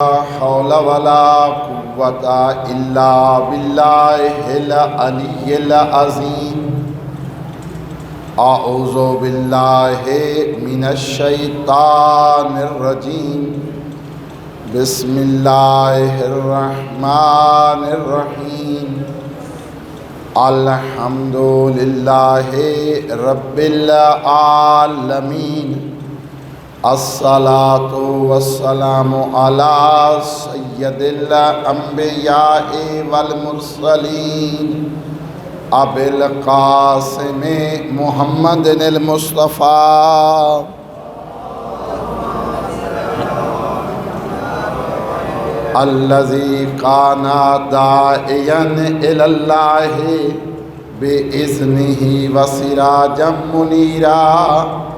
لا حول ولا قوة إلا بالله العلي العظيم أعوذ بالله من الشيطان الرجيم بسم الله الرحمن الرحيم الحمد لله رب العالمين الصلاة والسلام على سيد الأنبياء والمرسلين أبي القاسم محمد المصطفى الذي كان داعيا إلى الله بإذنه وسراجا منيرا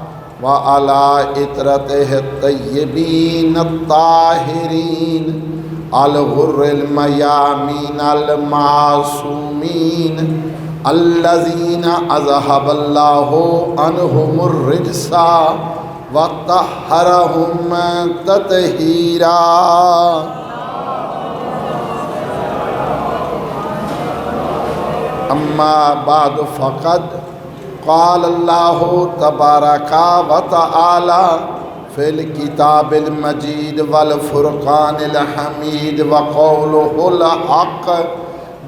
وعلى إطرته الطيبين الطاهرين الغر الميامين المعصومين الذين أذهب الله عنهم الرجس وطهرهم تطهيرا أما بعد فقد قال الله تبارك وتعالى في الكتاب المجيد والفرقان الحميد وقوله الحق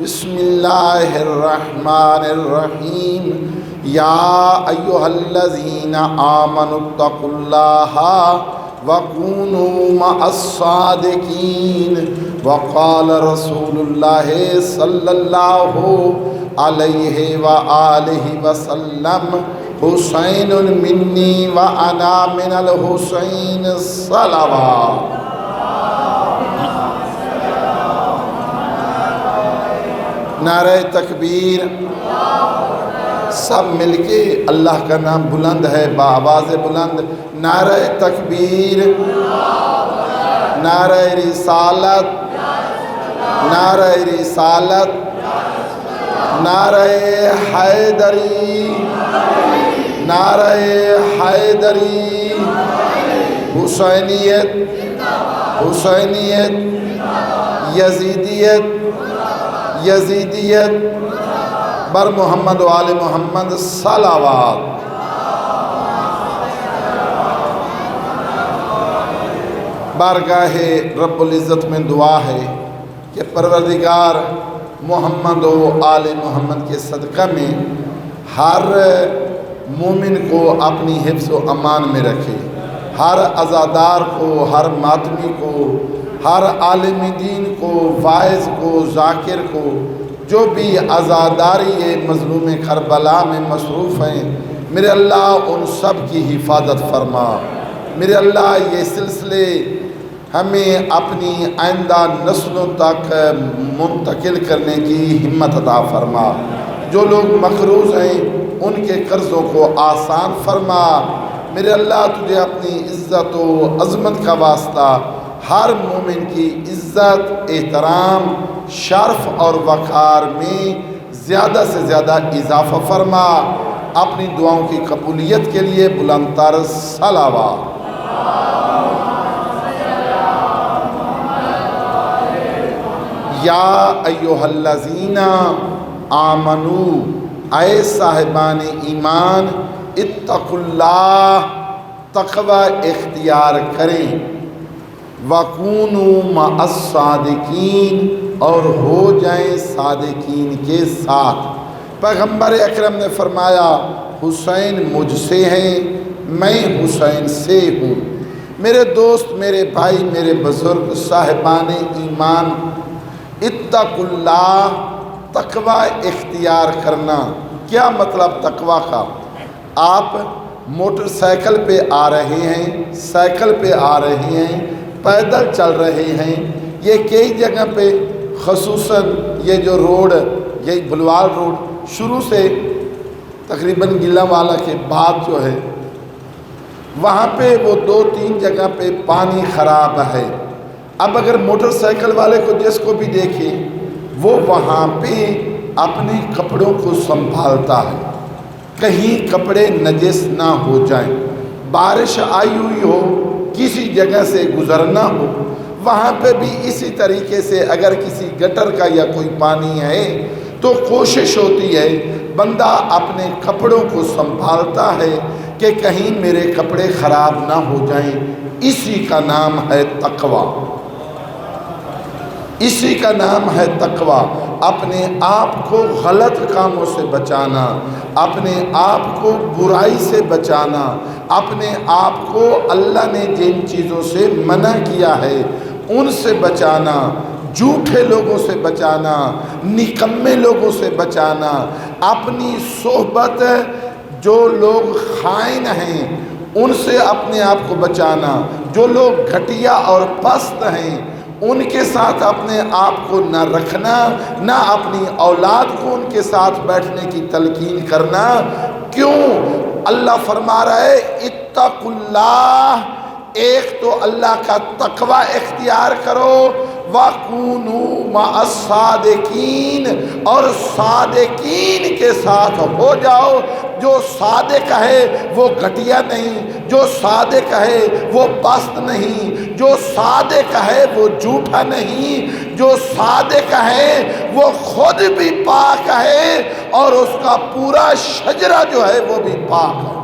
بسم الله الرحمن الرحيم يا أيها الذين آمنوا اتقوا الله وكونوا مع الصادقين وقال رسول الله صلى الله عليه وآله وسلم حسين مني وأنا من الحسين صلوات نعرہ تکبیر سب مل کے اللہ کا نام بلند ہے بآواز بلند نعرہ تکبیر نعرہ رسالت نعرہ رسالت نعرہ حیدری نعرہ حیدری حسینیت حسینیت یزیدیت یزیدیت بر محمد و آل محمد صلوات بارگاہ رب العزت میں دعا ہے کہ پروردگار محمد و آل محمد کے صدقہ میں ہر مومن کو اپنی حفظ و امان میں رکھے ہر عزادار کو ہر ماتمی کو ہر عالم دین کو واعظ کو ذاکر کو جو بھی عزاداری مظلوم کربلا میں مصروف ہیں میرے اللہ ان سب کی حفاظت فرما میرے اللہ یہ سلسلے ہمیں اپنی آئندہ نسلوں تک منتقل کرنے کی ہمت عطا فرما جو لوگ مقروض ہیں ان کے قرضوں کو آسان فرما میرے اللہ تجھے اپنی عزت و عظمت کا واسطہ ہر مومن کی عزت احترام شرف اور وقار میں زیادہ سے زیادہ اضافہ فرما اپنی دعاؤں کی قبولیت کے لیے بلند تر صلوات یا ایھا الذین آمنوا اے صاحبان ایمان اتقوا اللہ تقوی اختیار کریں وَكُونُوا مَعَ الصَّادِقِينَ اور ہو جائیں صادقین کے ساتھ پیغمبر اکرم نے فرمایا حسین مجھ سے ہیں میں حسین سے ہوں میرے دوست میرے بھائی میرے بزرگ صاحبان ایمان اتقوا اللہ تقوی اختیار کرنا کیا مطلب تقوی کا آپ موٹر سائیکل پہ آ رہے ہیں سائیکل پہ آ رہے ہیں پیدل چل رہے ہیں یہ کئی جگہ پہ خصوصاً یہ جو روڈ یہ بلوار روڈ شروع سے تقریباً گلہ والا کے بعد جو ہے وہاں پہ وہ 2-3 جگہ پہ پانی خراب ہے اب اگر موٹر سائیکل والے کو جس کو بھی دیکھیں وہ وہاں پہ اپنے کپڑوں کو سنبھالتا ہے کہیں کپڑے نجس نہ ہو جائیں بارش آئی ہوئی ہو کسی جگہ سے گزرنا ہو وہاں پہ بھی اسی طریقے سے اگر کسی گٹر کا یا کوئی پانی ہے تو کوشش ہوتی ہے، بندہ اپنے کپڑوں کو سنبھالتا ہے کہ کہیں میرے کپڑے خراب نہ ہو جائیں۔ اسی کا نام ہے تقوی، اسی کا نام ہے تقوی۔ اپنے آپ کو غلط کاموں سے بچانا، اپنے آپ کو برائی سے بچانا، اپنے آپ کو اللہ نے جن چیزوں سے منع کیا ہے ان سے بچانا، جھوٹے لوگوں سے بچانا، نکمے لوگوں سے بچانا، اپنی صحبت جو لوگ خائن ہیں ان سے اپنے آپ کو بچانا، جو لوگ گھٹیا اور پست ہیں ان کے ساتھ اپنے آپ کو نہ رکھنا، نہ اپنی اولاد کو ان کے ساتھ بیٹھنے کی تلقین کرنا۔ کیوں؟ اللہ فرما رہا ہے اتقوا اللہ، ایک تو اللہ کا تقوی اختیار کرو، وَكُونُوا مَعَ الصَّادِقِينَ، اور صادقین کے ساتھ ہو جاؤ۔ جو صادق ہے وہ گھٹیا نہیں، جو صادق ہے وہ پست نہیں، جو صادق ہے وہ جھوٹا نہیں، جو صادق ہے وہ خود بھی پاک ہے اور اس کا پورا شجرہ جو ہے وہ بھی پاک ہے۔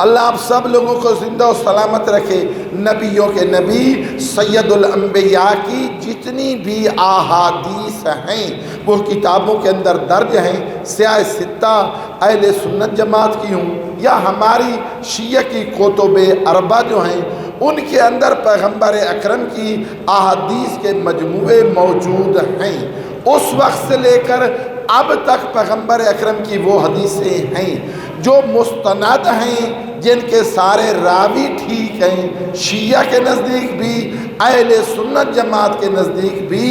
اللہ آپ سب لوگوں کو زندہ و سلامت رکھے۔ نبیوں کے نبی سید الانبیاء کی جتنی بھی احادیث ہیں وہ کتابوں کے اندر درج ہیں، سیاہ ستہ اہل سنت جماعت کی ہوں یا ہماری شیعہ کی کتب اربع جو ہیں ان کے اندر پیغمبر اکرم کی احادیث کے مجموعے موجود ہیں۔ اس وقت سے لے کر اب تک پیغمبر اکرم کی وہ حدیثیں ہیں جو مستند ہیں، جن کے سارے راوی ٹھیک ہیں، شیعہ کے نزدیک بھی اہل سنت جماعت کے نزدیک بھی۔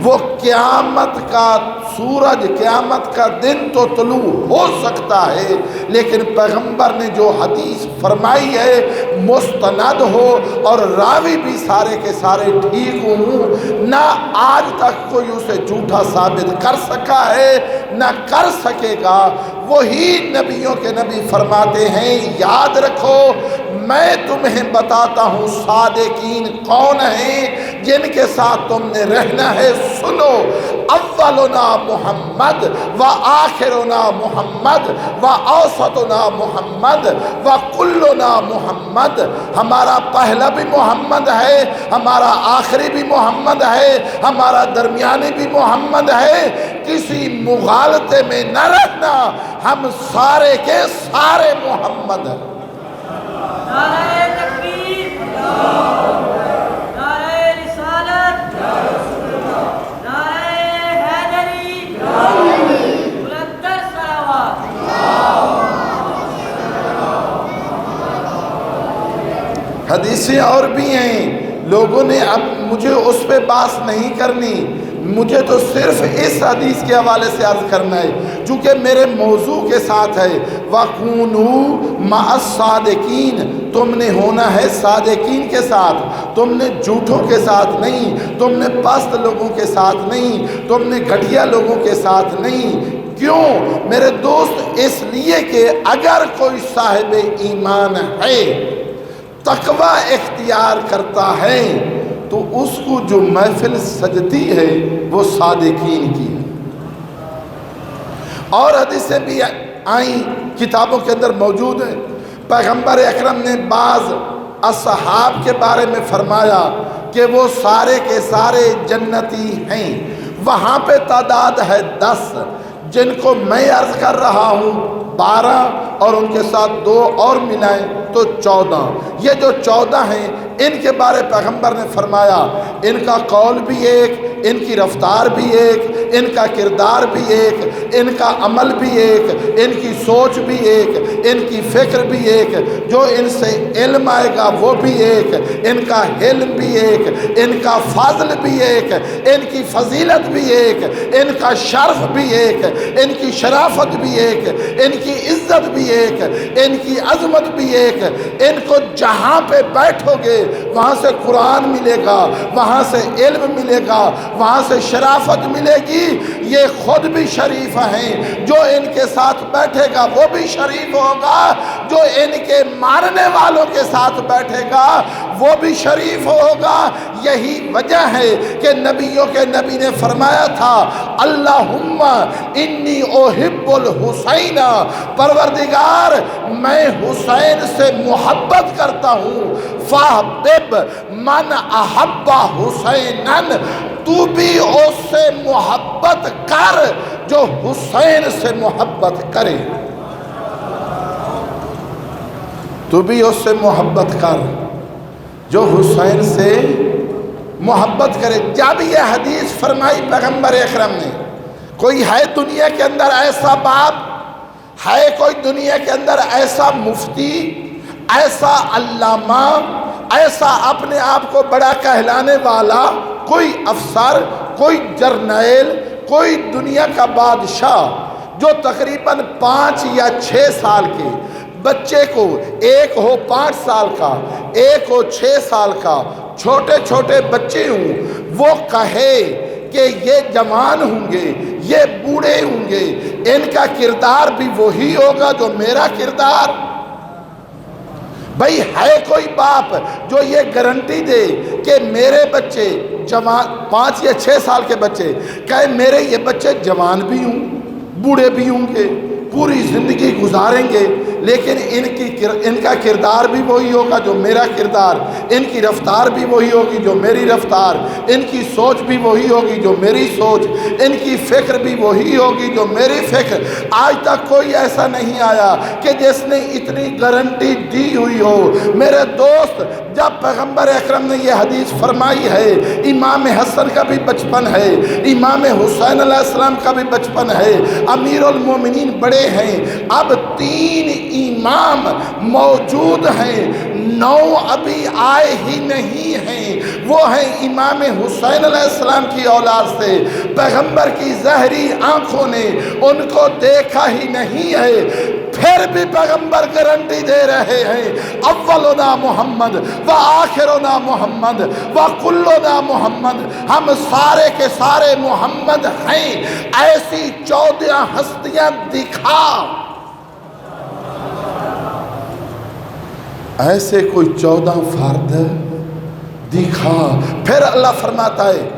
وہ قیامت کا سورج، قیامت کا دن تو طلوع ہو سکتا ہے لیکن پیغمبر نے جو حدیث فرمائی ہے مستند ہو اور راوی بھی سارے کے سارے ٹھیک ہوں، نہ آج تک کوئی اسے جھوٹا ثابت کر سکا ہے نہ کر سکے گا۔ وہی نبیوں کے نبی فرماتے ہیں یاد رکھو میں تمہیں بتاتا ہوں صادقین کون ہیں جن کے ساتھ تم نے رہنا ہے۔ سنو، اولنا محمد و آخرنا محمد و اوسطنا محمد و کلنا محمد، ہمارا پہلا بھی محمد ہے، ہمارا آخری بھی محمد ہے، ہمارا درمیانی بھی محمد ہے۔ کسی مغالطے میں نہ رہنا، ہم سارے کے سارے محمد ہیں۔ نعرہ تکبیر، نعرہ رسالت، نعرہ حیدری، بلند صلوات۔ حدیثیں اور بھی ہیں، لوگوں نے اب مجھے اس پہ بحث نہیں کرنی، مجھے تو صرف اس حدیث کے حوالے سے عرض کرنا ہے چونکہ میرے موضوع کے ساتھ ہے۔ وَكُونُوا مَعَ الصَّادِقِينَ، تم نے ہونا ہے صادقین کے ساتھ، تم نے جھوٹوں کے ساتھ نہیں، تم نے پست لوگوں کے ساتھ نہیں، تم نے گھٹیا لوگوں کے ساتھ نہیں۔ کیوں میرے دوست؟ اس لیے کہ اگر کوئی صاحب ایمان ہے، تقوی اختیار کرتا ہے، تو اس کو جو محفل سجتی ہے وہ صادقین کی ہے۔ اور حدیثیں بھی آئیں کتابوں کے اندر موجود ہیں، پیغمبر اکرم نے بعض اصحاب کے بارے میں فرمایا کہ وہ سارے کے سارے جنتی ہیں، وہاں پہ تعداد ہے 10، جن کو میں عرض کر رہا ہوں 12 اور ان کے ساتھ 2 اور ملائیں تو 14۔ یہ جو 14 ہیں ان کے بارے پیغمبر نے فرمایا ان کا قول بھی ایک، ان کی رفتار بھی ایک، ان کا کردار بھی ایک، ان کا عمل بھی ایک، ان کی سوچ بھی ایک، ان کی فکر بھی ایک، جو ان سے علم آئے گا وہ بھی ایک، ان کا علم بھی ایک، ان کا فضل بھی ایک، ان کی فضیلت بھی ایک، ان کا شرف بھی ایک، ان کی شرافت بھی ایک، ان کی عزت بھی ایک، ان کی عظمت بھی ایک۔ ان کو جہاں پہ بیٹھو گے وہاں سے قرآن ملے گا، وہاں سے علم ملے گا، وہاں سے شرافت ملے گی۔ یہ خود بھی شریف ہیں، جو ان کے ساتھ بیٹھے گا وہ بھی شریف ہوگا، جو ان کے ماننے والوں کے ساتھ بیٹھے گا وہ بھی شریف ہوگا۔ یہی وجہ ہے کہ نبیوں کے نبی نے فرمایا تھا اللہم انی احب الحسین، پروردگار میں حسین سے محبت کرتا ہوں، فاحبب من احب حسینا، تو بھی اس سے محبت کر جو حسین سے محبت کرے، تو بھی اس سے محبت کر جو حسین سے محبت کرے۔ جب یہ حدیث فرمائی پیغمبر اکرم نے، کوئی ہے دنیا کے اندر ایسا باپ، ہے کوئی دنیا کے اندر ایسا مفتی، ایسا علامہ، ایسا اپنے آپ کو بڑا کہلانے والا کوئی افسر، کوئی جرنیل، کوئی دنیا کا بادشاہ جو تقریباً 5 یا 6 سال کے بچے کو، ایک ہو 5 سال کا، ایک ہو 6 سال کا، چھوٹے چھوٹے بچے ہوں، وہ کہے کہ یہ جوان ہوں گے، یہ بوڑھے ہوں گے، ان کا کردار بھی وہی ہوگا جو میرا کردار۔ بھئی ہے کوئی باپ جو یہ گارنٹی دے کہ میرے بچے جوان، 5 یا 6 سال کے بچے کہے میرے یہ بچے جوان بھی ہوں، بوڑھے بھی ہوں گے، پوری زندگی گزاریں گے، لیکن ان کا کردار بھی وہی ہوگا جو میرا کردار، ان کی رفتار بھی وہی ہوگی جو میری رفتار، ان کی سوچ بھی وہی ہوگی جو میری سوچ، ان کی فکر بھی وہی ہوگی جو میری فکر۔ آج تک کوئی ایسا نہیں آیا کہ جس نے اتنی گارنٹی دی ہوئی ہو۔ میرے دوست، جب پیغمبر اکرم نے یہ حدیث فرمائی ہے، امام حسن کا بھی بچپن ہے، امام حسین علیہ السلام کا بھی بچپن ہے، امیر المومنین بڑے ہیں، اب 3 امام موجود ہیں، 9 ابھی آئے ہی نہیں ہیں، وہ ہیں امام حسین علیہ السلام کی اولاد سے، پیغمبر کی زہری آنکھوں نے ان کو دیکھا ہی نہیں ہے، پھر بھی پیغمبر گارنٹی دے رہے ہیں اولنا محمد و آخرنا محمد و کلنا محمد، ہم سارے کے سارے محمد ہیں۔ ایسی 14 ہستیاں دکھا، ایسے کوئی 14 فرد دکھا۔ پھر اللہ فرماتا ہے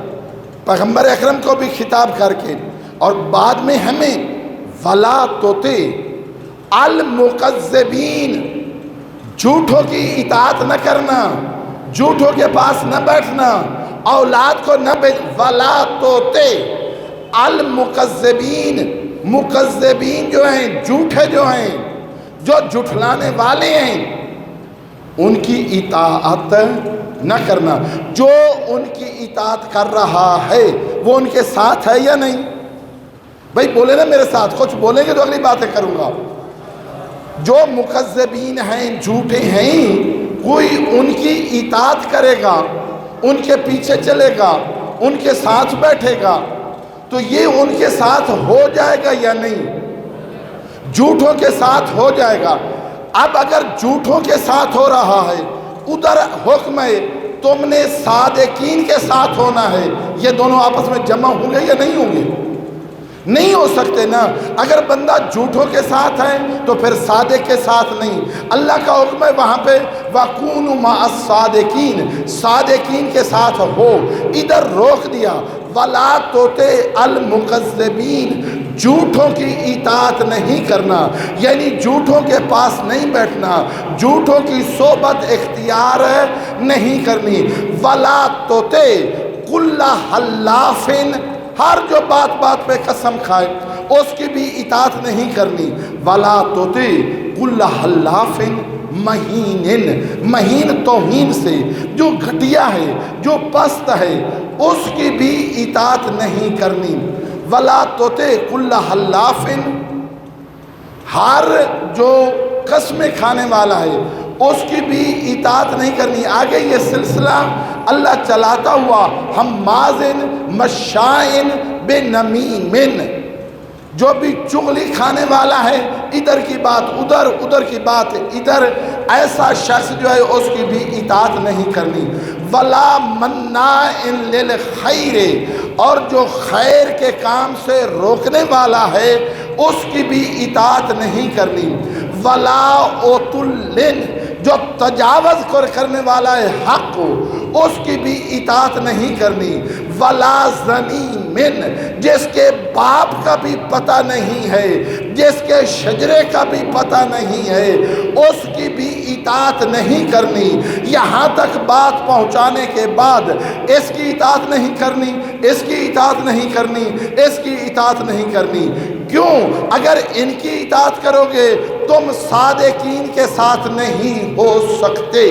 پیغمبر اکرم کو بھی خطاب کر کے، اور بعد میں ہمیں وَلَا تُطِعْ المکذبین، جھوٹوں کی اطاعت نہ کرنا، جھوٹوں کے پاس نہ بیٹھنا، اولاد کو نہ وَلَا تُطِعْ المکذبین، مکذبین جو ہیں، جھوٹے جو ہیں، جو جھٹلانے والے ہیں، ان کی اطاعت نہ کرنا۔ جو ان کی اطاعت کر رہا ہے وہ ان کے ساتھ ہے یا نہیں؟ بھائی بولے نا میرے ساتھ، کچھ بولیں گے تو اگلی باتیں کروں گا۔ جو مکذبین ہیں، جھوٹے ہیں، کوئی ان کی اطاعت کرے گا، ان کے پیچھے چلے گا، ان کے ساتھ بیٹھے گا، تو یہ ان کے ساتھ ہو جائے گا یا نہیں؟ جھوٹوں کے ساتھ ہو جائے گا۔ اب اگر جھوٹوں کے ساتھ ہو رہا ہے، ادھر حکم ہے تم نے صادقین کے ساتھ ہونا ہے، یہ دونوں آپس میں جمع ہوں گے یا نہیں ہوں گے؟ نہیں ہو سکتے نا۔ اگر بندہ جھوٹوں کے ساتھ ہے تو پھر صادق کے ساتھ نہیں۔ اللہ کا حکم ہے وہاں پہ وَكُونُوا مَعَ الصَّادِقِينَ، صادقین کے ساتھ ہو، ادھر روک دیا وَلَا تُطِعْ الْمُكَذِّبِينَ، جھوٹوں کی اطاعت نہیں کرنا، یعنی جھوٹوں کے پاس نہیں بیٹھنا، جھوٹوں کی صحبت اختیار نہیں کرنی۔ وَلَا تُطِعْ كُلَّ حَلَّافٍ، ہر جو بات بات پہ قسم کھائے اس کی بھی اطاعت نہیں کرنی۔ وَلَا تُطِعْ كُلَّ حَلَّافٍ مَّهِینٍ، مہین توہین سے، جو گھٹیا ہے، جو پست ہے، اس کی بھی اطاعت نہیں کرنی۔ وَلَا تُطِعْ كُلَّ حَلَّافٍ، ہر جو قسمیں کھانے والا ہے اس کی بھی اطاعت نہیں کرنی۔ آگے یہ سلسلہ اللہ چلاتا ہوا، ہم مازن مشائن بنمیم، جو بھی چغلی کھانے والا ہے، ادھر کی بات ادھر، ادھر کی بات ادھر، ایسا شخص جو ہے اس کی بھی اطاعت نہیں کرنی۔ ولا مناع للخیر، اور جو خیر کے کام سے روکنے والا ہے اس کی بھی اطاعت نہیں کرنی۔ ولا اوتلن، جو تجاوز کرنے والا ہے حق، اس کی بھی اطاعت نہیں کرنی۔ ولا ظنین، جس کے باپ کا بھی پتہ نہیں ہے، جس کے شجرے کا بھی پتہ نہیں ہے، اس کی بھی اطاعت نہیں کرنی۔ یہاں تک بات پہنچانے کے بعد اس کی اطاعت نہیں کرنی، اس کی اطاعت نہیں کرنی، اس کی اطاعت نہیں کرنی۔ کیوں؟ اگر ان کی اطاعت کرو گے تم صادقین کے ساتھ نہیں ہو سکتے۔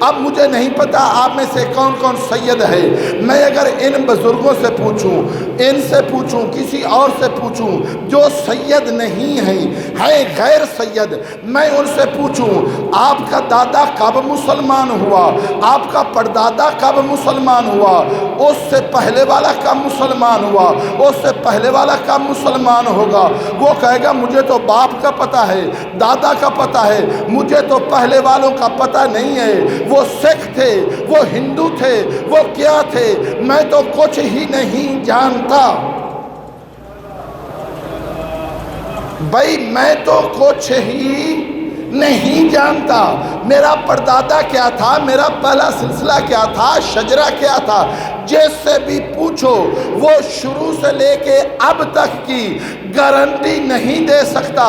اب مجھے نہیں پتا آپ میں سے کون کون سید ہے، میں اگر ان بزرگوں سے پوچھوں، ان سے پوچھوں، کسی اور سے پوچھوں جو سید نہیں ہیں غیر سید، میں ان سے پوچھوں آپ کا دادا کب مسلمان ہوا، آپ کا پردادا کب مسلمان ہوا، اس سے پہلے والا کب مسلمان ہوا، اس سے پہلے والا کب مسلمان ہوگا، وہ کہے گا مجھے تو باپ کا پتہ ہے، دادا کا پتہ ہے، مجھے تو پہلے والوں کا پتہ نہیں ہے، وہ سکھ تھے، وہ ہندو تھے، وہ کیا تھے، میں تو کچھ ہی نہیں جانتا۔ بھائی میں تو کچھ ہی نہیں جانتا، میرا پردادا کیا تھا، میرا پہلا سلسلہ کیا تھا، شجرہ کیا تھا، جس سے بھی پوچھو وہ شروع سے لے کے اب تک کی گارنٹی نہیں دے سکتا۔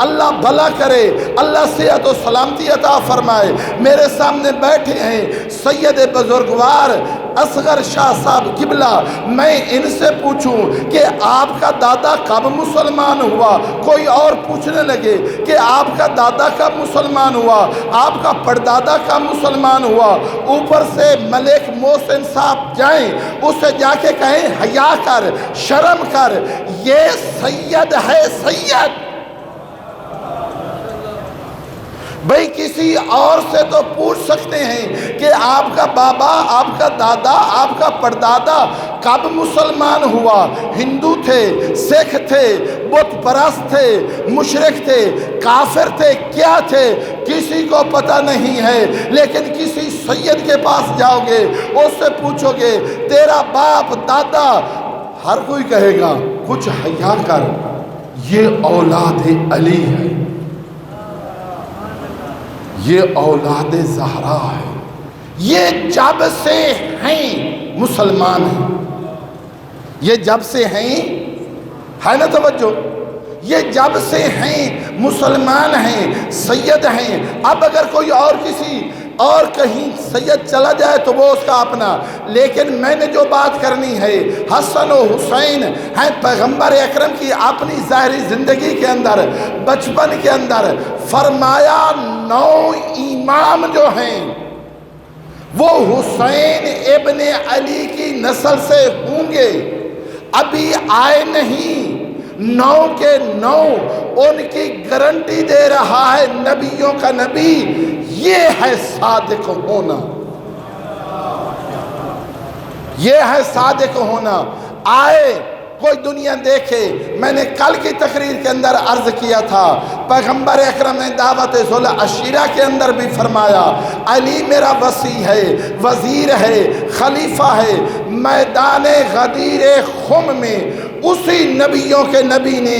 اللہ بھلا کرے، اللہ صحت و سلامتی عطا فرمائے۔ میرے سامنے بیٹھے ہیں سید بزرگوار اصغر شاہ صاحب قبلہ، میں ان سے پوچھوں کہ آپ کا دادا کب مسلمان ہوا، کوئی اور پوچھنے لگے کہ آپ کا دادا کب مسلمان ہوا، آپ کا پردادا کب مسلمان ہوا، اوپر سے ملک محسن صاحب جائیں اسے جا کے کہیں حیا کر، شرم کر، یہ سید ہے سید۔ بھئی کسی اور سے تو پوچھ سکتے ہیں کہ آپ کا بابا، آپ کا دادا، آپ کا پردادا کب مسلمان ہوا، ہندو تھے، سکھ تھے، بت پرست تھے، مشرک تھے، کافر تھے، کیا تھے، کسی کو پتہ نہیں ہے۔ لیکن کسی سید کے پاس جاؤ گے، اس سے پوچھو گے تیرا باپ دادا، ہر کوئی کہے گا کچھ حیا کر، یہ اولاد علی ہے، یہ اولاد زہرا ہے، یہ جب سے ہیں مسلمان ہیں، یہ جب سے ہیں، ہے نا توجہ، یہ جب سے ہیں مسلمان ہیں، سید ہیں۔ اب اگر کوئی اور کسی اور کہیں سید چلا جائے تو وہ اس کا اپنا، لیکن میں نے جو بات کرنی ہے حسن و حسین ہیں پیغمبر اکرم کی اپنی ظاہری زندگی کے اندر، بچپن کے اندر فرمایا 9 امام جو ہیں وہ حسین ابن علی کی نسل سے ہوں گے، ابھی آئے نہیں، 9 کے 9 ان کی گارنٹی دے رہا ہے نبیوں کا نبی۔ یہ ہے صادق ہونا، یہ ہے صادق ہونا۔ آئے کوئی دنیا دیکھے، میں نے کل کی تقریر کے اندر عرض کیا تھا، پیغمبر اکرم نے دعوت ذل عشیرہ کے اندر بھی فرمایا علی میرا وصی ہے، وزیر ہے، خلیفہ ہے۔ میدان غدیر خم میں اسی نبیوں کے نبی نے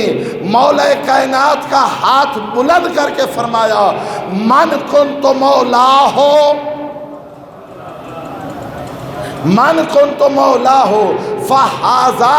مولا کائنات کا ہاتھ بلند کر کے فرمایا من کنت مولا ہو، من کنت مولا ہو فہذا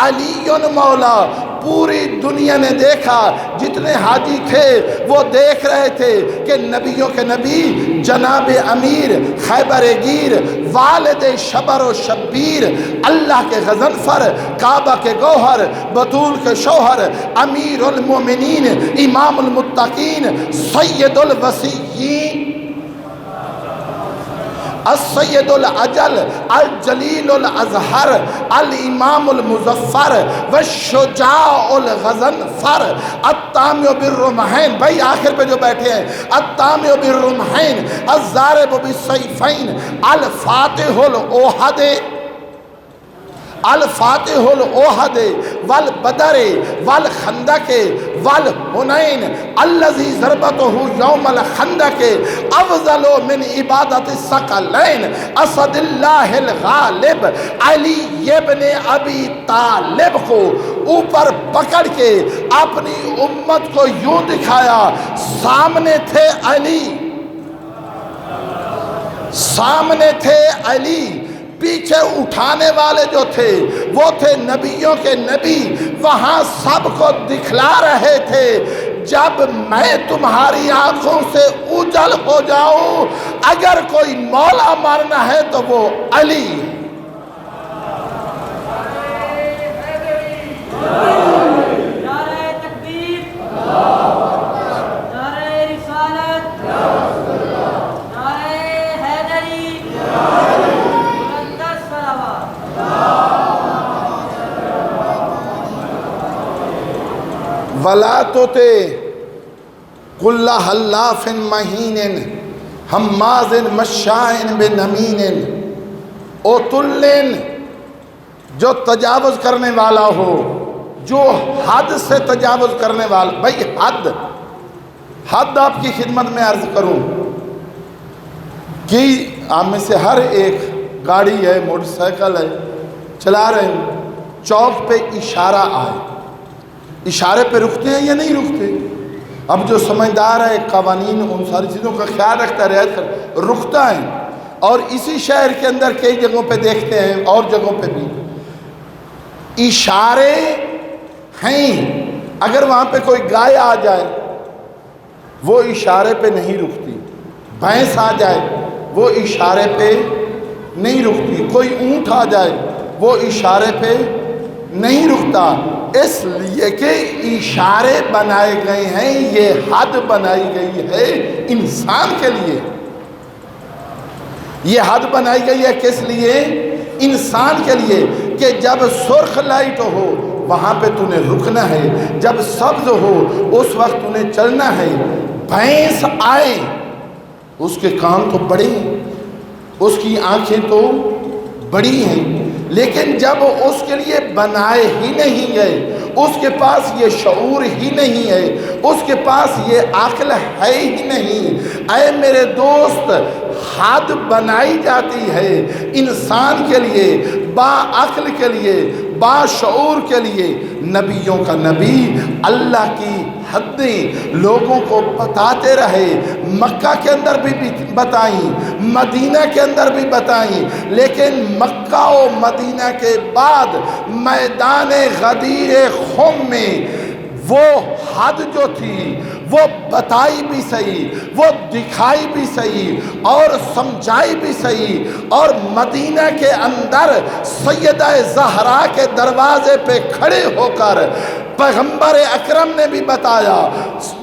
علی مولا۔ پوری دنیا نے دیکھا، جتنے حاجی تھے وہ دیکھ رہے تھے کہ نبیوں کے نبی جناب امیر خیبر گیر، والد شبر و شبیر، اللہ کے غضنفر، کعبہ کے گوہر، بطول کے شوہر، امیر المومنین، امام المتقین، سید الوصیین، السید الاجل، الجلیل الازہر، الامام المظفر، والشجاع الغضنفر، الطامع بالرمحین۔ بھائی آخر پہ جو بیٹھے ہیں، الطامع بالرمحین، الضارب بالسیفین، الفاتح الاحد، الفاتح الاحد والبدر والخندق والحنین الذی ضربته یوم الخندق افضل من عبادت الثقلین اسد اللہ الغالب علی ابن ابی طالب کو اوپر پکڑ کے اپنی امت کو یوں دکھایا، سامنے تھے علی، سامنے تھے علی، پیچھے اٹھانے والے جو تھے وہ تھے نبیوں کے نبی، وہاں سب کو دکھلا رہے تھے جب میں تمہاری آنکھوں سے اوجھل ہو جاؤں اگر کوئی مولا مارنا ہے تو وہ علی۔ نعرہ تکبیر، نعرہ رسالت، نعرہ حیدری، بلند الصلوات۔ وَلَا تُطِعْ كُلَّ حَلَّافٍ مَّهِینٍ ہَمَّازٍ مَّشَّاءٍ بِنَمِیمٍ عُتُلٍ، جو تجاوز کرنے والا ہو، جو حد سے تجاوز کرنے والا۔ بھئی حد آپ کی خدمت میں عرض کروں کہ آپ میں سے ہر ایک گاڑی ہے، موٹر سائیکل ہے، چلا رہے ہیں، چوک پہ اشارہ آئے، اشارے پہ رکتے ہیں یا نہیں رکتے؟ اب جو سمجھدار ہے قوانین ان ساری چیزوں کا خیال رکھتا ہے، رعایت کرتا رکتا ہے۔ اور اسی شہر کے اندر کئی جگہوں پہ دیکھتے ہیں اور جگہوں پہ بھی اشارے ہیں، اگر وہاں پہ کوئی گائے آ جائے وہ اشارے پہ نہیں رکتی، بھینس آ جائے وہ اشارے پہ نہیں رکتی، کوئی اونٹ آ جائے وہ اشارے پہ نہیں رکتا، اس لیے کہ اشارے بنائے گئے ہیں، یہ حد بنائی گئی ہے انسان کے لیے۔ یہ حد بنائی گئی ہے کس لیے؟ انسان کے لیے، کہ جب سرخ لائٹ ہو وہاں پہ تو نے رکنا ہے، جب سبز ہو اس وقت تو نے چلنا ہے۔ بھینس آئے اس کے کان تو بڑے ہیں، اس کی آنکھیں تو بڑی ہیں، لیکن جب اس کے لیے بنائے ہی نہیں گئے، اس کے پاس یہ شعور ہی نہیں ہے، اس کے پاس یہ عقل ہے ہی نہیں۔ اے میرے دوست، حد بنائی جاتی ہے انسان کے لیے، با عقل کے لیے، با شعور کے لیے۔ نبیوں کا نبی اللہ کی حدیں لوگوں کو بتاتے رہے، مکہ کے اندر بھی بتائیں، مدینہ کے اندر بھی بتائیں، لیکن مکہ و مدینہ کے بعد میدان غدیر خم میں وہ حد جو تھی وہ بتائی بھی صحیح، وہ دکھائی بھی صحیح اور سمجھائی بھی صحیح۔ اور مدینہ کے اندر سیدہ زہرا کے دروازے پہ کھڑے ہو کر پیغمبر اکرم نے بھی بتایا،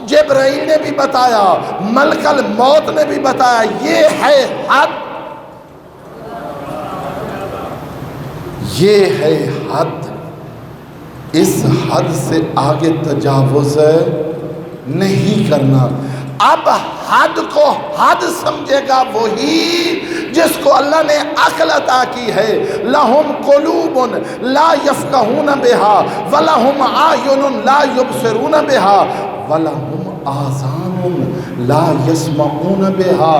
جبرائیل نے بھی بتایا، ملک الموت نے بھی بتایا، یہ ہے حد، یہ ہے حد۔ اس حد سے آگے تجاوز نہیں کرنا۔ اب حد کو حد سمجھے گا وہی جس کو اللہ نے عقل عطا کی ہے۔ لہم قلوب لا یفقہون بہا ولہم اعین لا یبصرون بہا ولہم آذان لا یسمعون بہا۔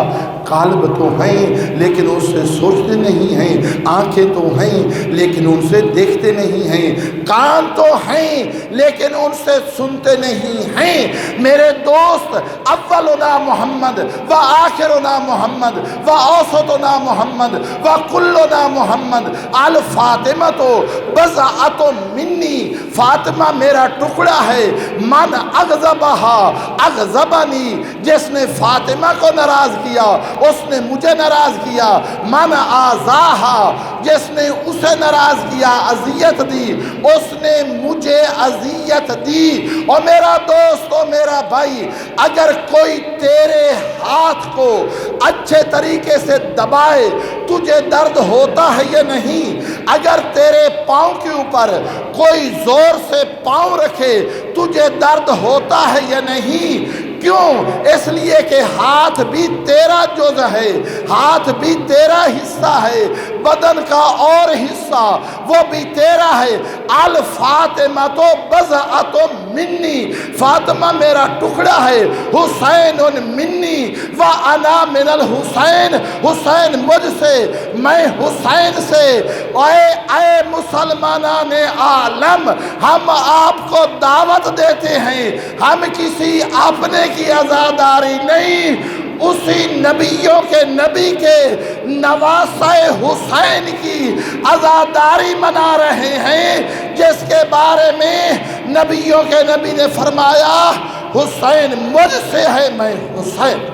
قلب تو ہیں لیکن ان سے سوچتے نہیں ہیں، آنکھیں تو ہیں لیکن ان سے دیکھتے نہیں ہیں، کان تو ہیں لیکن ان سے سنتے نہیں ہیں۔ میرے دوست، اولنا محمد و آخرنا محمد و اوسطنا محمد و کلنا محمد، الفاطمہ تو بضعۃ منی، فاطمہ میرا ٹکڑا ہے، من اغضبہا اغضبنی، جس نے فاطمہ کو ناراض کیا اس نے مجھے ناراض کیا، من آذاہا، جس نے اسے ناراض کیا اذیت دی اس نے مجھے اذیت دی۔ اور میرا دوست اور میرا بھائی، اگر کوئی تیرے ہاتھ کو اچھے طریقے سے دبائے تجھے درد ہوتا ہے یا نہیں؟ اگر تیرے پاؤں کے اوپر کوئی زور سے پاؤں رکھے تجھے درد ہوتا ہے یا نہیں؟ کیوں؟ اس لیے کہ ہاتھ بھی تیرا جزء ہے، ہاتھ بھی تیرا حصہ ہے، بدن کا اور حصہ وہ بھی تیرا ہے۔ الفاطمہ تو بضعۃ منی، فاطمہ میرا ٹکڑا ہے، حسین منی وانا من الحسین، حسین مجھ سے، میں حسین سے۔ اے مسلمانان عالم، ہم آپ کو دعوت دیتے ہیں، ہم کسی اپنے کی عزاداری نہیں، اسی نبیوں کے نبی کے نواسہ حسین کی عزاداری منا رہے ہیں، جس کے بارے میں نبیوں کے نبی نے فرمایا حسین مجھ سے ہے، میں حسین۔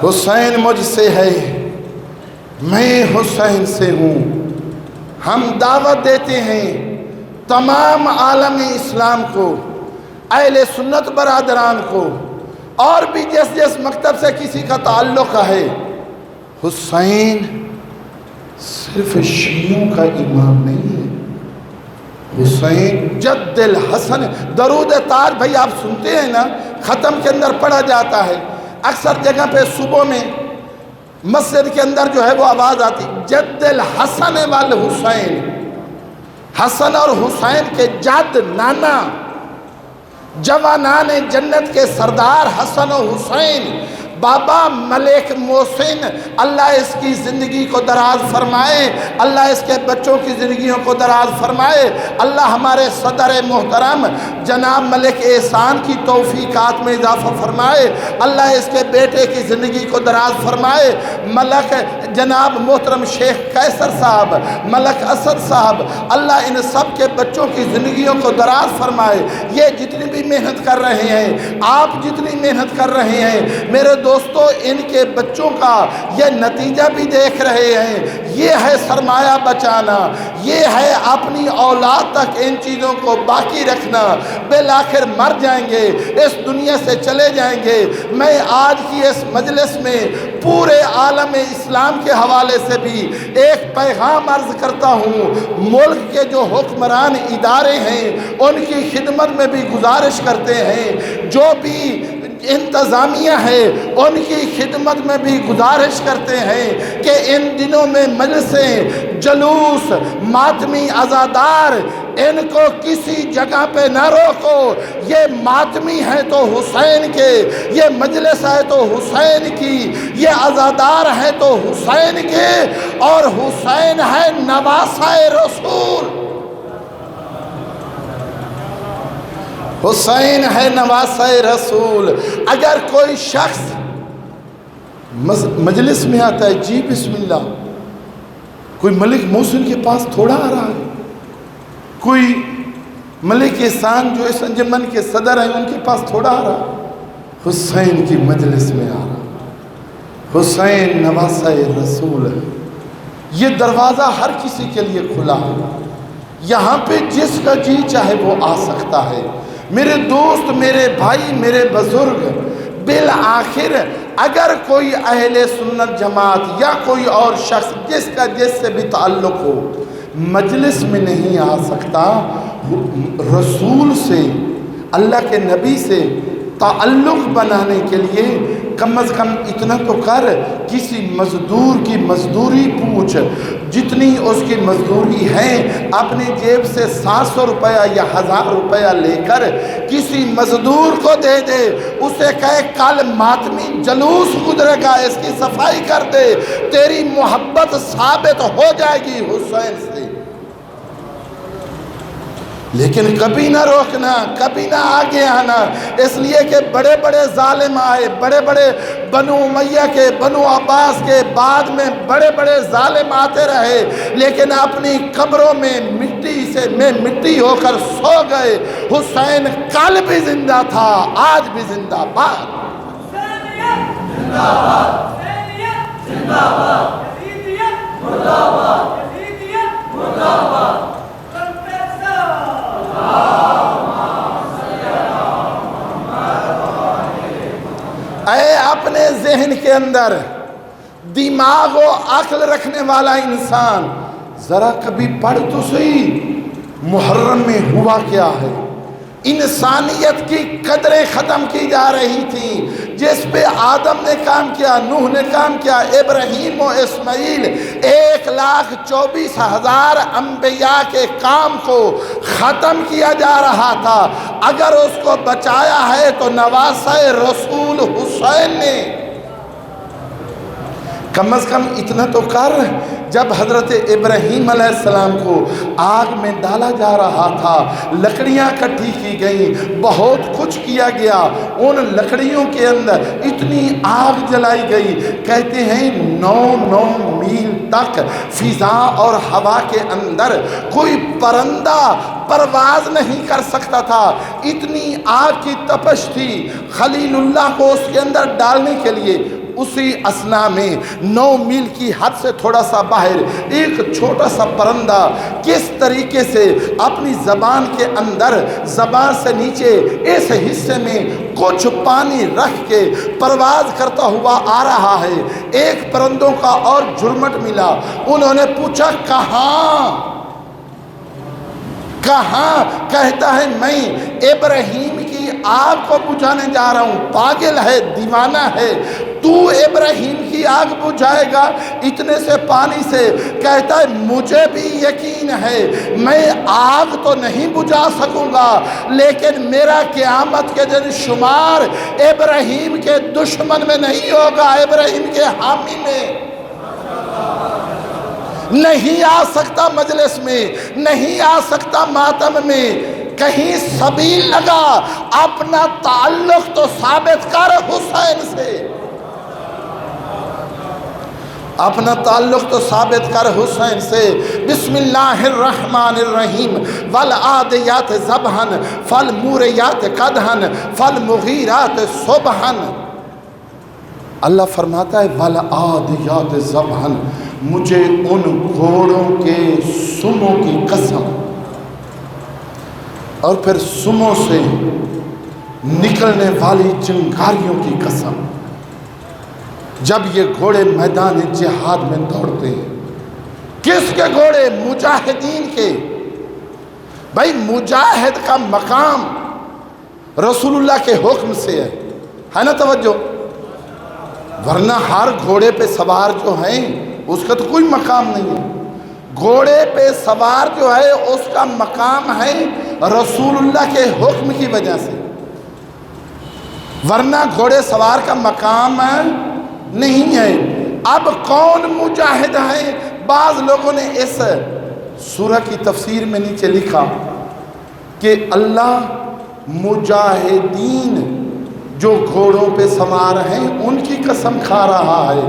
حسین مجھ سے ہے، میں حسین سے ہوں۔ ہم دعوت دیتے ہیں تمام عالم اسلام کو، اہل سنت برادران کو، اور بھی جس مکتب سے کسی کا تعلق ہے، حسین صرف شیعوں کا امام نہیں ہے، حسین جد الحسن۔ درود تاج بھائی آپ سنتے ہیں نا، ختم کے اندر پڑھا جاتا ہے، اکثر جگہ پہ صبح میں مسجد کے اندر جو ہے وہ آواز آتی، جد الحسن والحسین، حسن اور حسین کے جد نانا، جوانان جنت کے سردار حسن و حسین، بابا ملک محسن، اللہ اس کی زندگی کو دراز فرمائے، اللہ اس کے بچوں کی زندگیوں کو دراز فرمائے، اللہ ہمارے صدر محترم جناب ملک احسان کی توفیقات میں اضافہ فرمائے، اللہ اس کے بیٹے کی زندگی کو دراز فرمائے، ملک جناب محترم شیخ قیصر صاحب، ملک اسد صاحب، اللہ ان سب کے بچوں کی زندگیوں کو دراز فرمائے۔ یہ جتنی بھی محنت کر رہے ہیں، آپ جتنی محنت کر رہے ہیں میرے دوستو، ان کے بچوں کا یہ نتیجہ بھی دیکھ رہے ہیں۔ یہ ہے سرمایہ بچانا، یہ ہے اپنی اولاد تک ان چیزوں کو باقی رکھنا۔ بالآخر مر جائیں گے، اس دنیا سے چلے جائیں گے۔ میں آج کی اس مجلس میں پورے عالم اسلام کے حوالے سے بھی ایک پیغام عرض کرتا ہوں، ملک کے جو حکمران ادارے ہیں ان کی خدمت میں بھی گزارش کرتے ہیں، جو بھی انتظامیہ ہے ان کی خدمت میں بھی گزارش کرتے ہیں کہ ان دنوں میں مجلسیں، جلوس، ماتمی عزادار ان کو کسی جگہ پہ نہ روکو۔ یہ ماتمی ہے تو حسین کے، یہ مجلس ہے تو حسین کی، یہ عزادار ہے تو حسین کے، اور حسین ہے نواسہ رسول، حسین ہے نواسہ رسول۔ اگر کوئی شخص مجلس میں آتا ہے، جی بسم اللہ، کوئی ملک محسن کے پاس تھوڑا آ رہا ہے، کوئی ملک احسان جو اس انجمن کے صدر ہیں ان کے پاس تھوڑا آ رہا ہے، حسین کی مجلس میں آ رہا۔ حسین نواسہ رسول ہے، یہ دروازہ ہر کسی کے لیے کھلا ہے، یہاں پہ جس کا جی چاہے وہ آ سکتا ہے۔ میرے دوست، میرے بھائی، میرے بزرگ، بالآخر اگر کوئی اہل سنت جماعت یا کوئی اور شخص جس کا جس سے بھی تعلق ہو مجلس میں نہیں آ سکتا، رسول سے، اللہ کے نبی سے تعلق بنانے کے لیے کم از کم اتنا تو کر، کسی مزدور کی مزدوری پوچھ، جتنی اس کی مزدوری ہے اپنی جیب سے 700 روپیہ یا 1000 روپیہ لے کر کسی مزدور کو دے دے، اسے کہے کل ماتمی جلوس گزرے گا، اس کی صفائی کر دے، تیری محبت ثابت ہو جائے گی حسین سے۔ لیکن کبھی نہ روکنا، کبھی نہ آگے آنا، اس لیے کہ بڑے بڑے ظالم آئے، بڑے بڑے بنو امیہ کے، بنو عباس کے، بعد میں بڑے بڑے ظالم آتے رہے، لیکن اپنی قبروں میں مٹی ہو کر سو گئے۔ حسین کل بھی زندہ تھا، آج بھی زندہ باد۔ اے اپنے ذہن کے اندر دماغ و عقل رکھنے والا انسان، ذرا کبھی پڑھ تو صحیح محرم میں ہوا کیا ہے۔ انسانیت کی قدریں ختم کی جا رہی تھیں، جس پہ آدم نے کام کیا، نوح نے کام کیا، ابراہیم و اسماعیل 1,24,000 انبیاء کے کام کو ختم کیا جا رہا تھا، اگر اس کو بچایا ہے تو نواسہ رسول حسین نے۔ کم از کم اتنا تو کر، جب حضرت ابراہیم علیہ السلام کو آگ میں ڈالا جا رہا تھا، لکڑیاں کٹھی کی گئیں، بہت کچھ کیا گیا، ان لکڑیوں کے اندر اتنی آگ جلائی گئی، کہتے ہیں 9 میل تک فضا اور ہوا کے اندر کوئی پرندہ پرواز نہیں کر سکتا تھا، اتنی آگ کی تپش تھی۔ خلیل اللہ کو اس کے اندر ڈالنے کے لیے اسی اسنا میں 9 میل کی حد سے تھوڑا سا باہر ایک چھوٹا سا پرندہ کس طریقے سے اپنی زبان کے اندر، زبان سے نیچے اس حصے میں کچھ پانی رکھ کے پرواز کرتا ہوا آ رہا ہے۔ ایک پرندوں کا اور جھرمٹ ملا، انہوں نے پوچھا کہاں؟ کہتا ہے میں ابراہیم کی آگ کو بجھانے جا رہا ہوں۔ پاگل ہے، دیوانہ ہے، تو ابراہیم کی آگ بجھائے گا اتنے سے پانی سے؟ کہتا ہے مجھے بھی یقین ہے میں آگ تو نہیں بجھا سکوں گا، لیکن میرا قیامت کے دن شمار ابراہیم کے دشمن میں نہیں ہوگا، ابراہیم کے حامی میں۔ نہیں آ سکتا مجلس میں، نہیں آ سکتا ماتم میں، کہیں سبیل لگا، اپنا تعلق تو ثابت کر حسین سے، اپنا تعلق تو ثابت کر حسین سے۔ بسم اللہ الرحمن الرحیم، والعادیات ضبحًا فالموریات قدحًا فالمغیرات صبحًا۔ اللہ فرماتا ہے والعادیات ضبحًا، مجھے ان گھوڑوں کے سموں کی قسم، اور پھر سموں سے نکلنے والی چنگاریوں کی قسم۔ جب یہ گھوڑے میدان جہاد میں دوڑتے ہیں، کس کے گھوڑے؟ مجاہدین کے۔ بھائی مجاہد کا مقام رسول اللہ کے حکم سے ہے نا، توجہ، ورنہ ہر گھوڑے پہ سوار جو ہیں اس کا تو کوئی مقام نہیں ہے۔ گھوڑے پہ سوار جو ہے اس کا مقام ہے رسول اللہ کے حکم کی وجہ سے، ورنہ گھوڑے سوار کا مقام نہیں ہے۔ اب کون مجاہد ہے؟ بعض لوگوں نے اس سورہ کی تفسیر میں نیچے لکھا کہ اللہ مجاہدین جو گھوڑوں پہ سوار ہیں ان کی قسم کھا رہا ہے،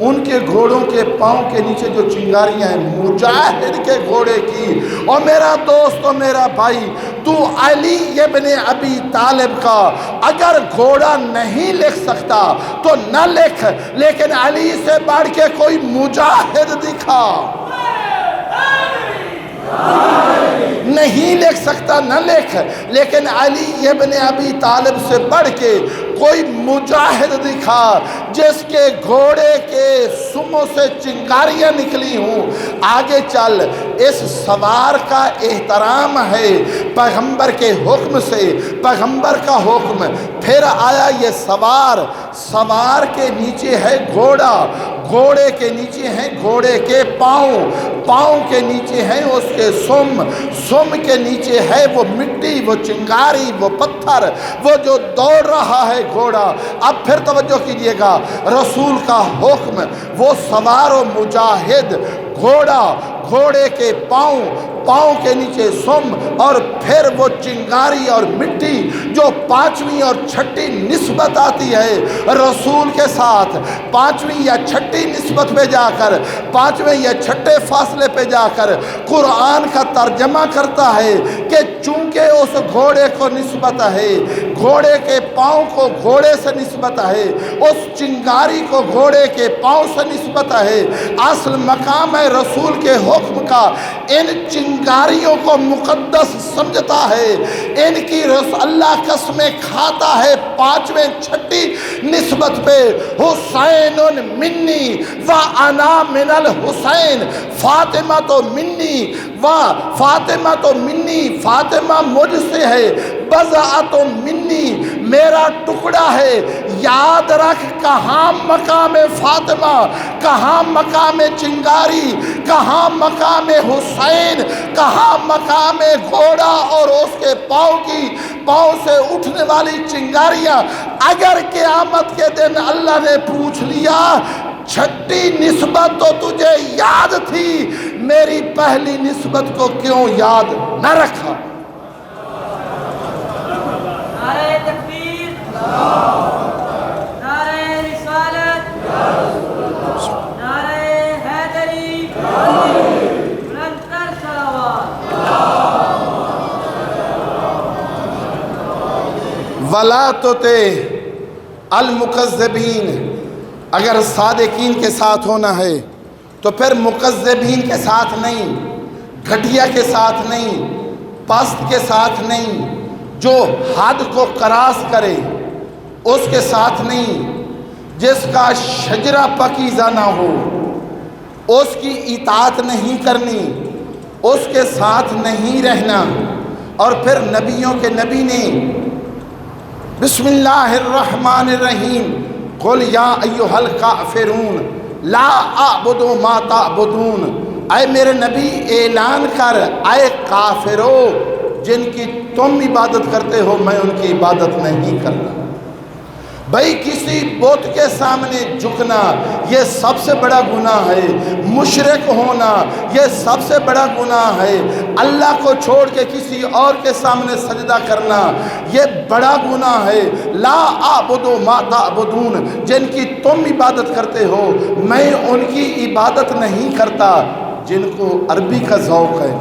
ان کے گھوڑوں کے پاؤں کے نیچے جو چنگاریاں ہیں مجاہد کے گھوڑے کی۔ اور میرا دوست اور میرا بھائی، تو علی ابن ابی طالب کا اگر گھوڑا نہیں لکھ سکتا تو نہ لکھ، لیکن علی سے بڑھ کے کوئی مجاہد دکھا۔ نہیں لکھ سکتا نہ لکھ، لیکن علی ابن ابی طالب سے بڑھ کے کوئی مجاہد دکھا جس کے گھوڑے کے سموں سے چنگاریاں نکلی ہوں۔ آگے چل، اس سوار کا احترام ہے پیغمبر کے حکم سے، پیغمبر کا حکم، پھر آیا یہ سوار، سوار کے نیچے ہے گھوڑا، گھوڑے کے نیچے ہیں گھوڑے کے پاؤں، پاؤں کے نیچے ہیں اس کے سم، سم کے نیچے ہے وہ مٹی، وہ چنگاری، وہ پتھر، وہ جو دوڑ رہا ہے گھوڑا۔ اب پھر توجہ کیجئے گا، رسول کا حکم، وہ سوار و مجاہد، گھوڑا، گھوڑے کے پاؤں، پاؤں کے نیچے سم، اور پھر وہ چنگاری اور مٹی جو پانچویں اور چھٹی نسبت آتی ہے رسول کے ساتھ، پانچویں یا چھٹی نسبت پہ جا کر، پانچویں یا چھٹے فاصلے پہ جا کر قرآن کا ترجمہ کرتا ہے کہ چونکہ اس گھوڑے کو نسبت ہے، گھوڑے کے پاؤں کو گھوڑے سے نسبت ہے، اس چنگاری کو گھوڑے کے پاؤں سے نسبت ہے، اصل مقام ہے رسول کے حکم کا، ان چنگاریوں کو مقدس سمجھتا ہے، ان کی اللہ قسمیں کھاتا ہے پانچویں چھٹی نسبت پہ۔ حسین منی و انا من الحسین، فاطمہ تو منی و فاطمہ تو منی، فاطمہ مجھ سے ہے، بضعۃ منی، میرا ٹکڑا ہے، یاد رکھ کہاں مقام فاطمہ، کہاں مقام چنگاری، کہاں مقام حسین، کہاں مقام گھوڑا اور اس کے پاؤں سے اٹھنے والی چنگاریاں۔ اگر قیامت کے دن اللہ نے پوچھ لیا چھٹی نسبت تو تجھے یاد تھی، میری پہلی نسبت کو کیوں یاد نہ رکھا؟ نعرہ تکبیر، نعرہ رسالت، نعرہ حیدری، بلندتر صلوات۔ وَلَا تُطِعْ الْمُكَذِّبِينَ، اگر صادقین کے ساتھ ہونا ہے تو پھر مکذبین کے ساتھ نہیں، گھٹیا کے ساتھ نہیں، پست کے ساتھ نہیں، جو حد کو کراس کرے اس کے ساتھ نہیں، جس کا شجرہ پاکیزہ نہ ہو اس کی اطاعت نہیں کرنی، اس کے ساتھ نہیں رہنا۔ اور پھر نبیوں کے نبی نے بسم اللہ الرحمن الرحیم قل یا ایھا الکافرون لا اعبد ما تعبدون، اے میرے نبی اعلان کر، اے کافرو جن کی تم عبادت کرتے ہو میں ان کی عبادت نہیں کرتا۔ بھائی کسی بت کے سامنے جھکنا یہ سب سے بڑا گناہ ہے، مشرک ہونا یہ سب سے بڑا گناہ ہے، اللہ کو چھوڑ کے کسی اور کے سامنے سجدہ کرنا یہ بڑا گناہ ہے۔ لا اعبد ما تعبدون، جن کی تم عبادت کرتے ہو میں ان کی عبادت نہیں کرتا۔ جن کو عربی کا ذوق ہے،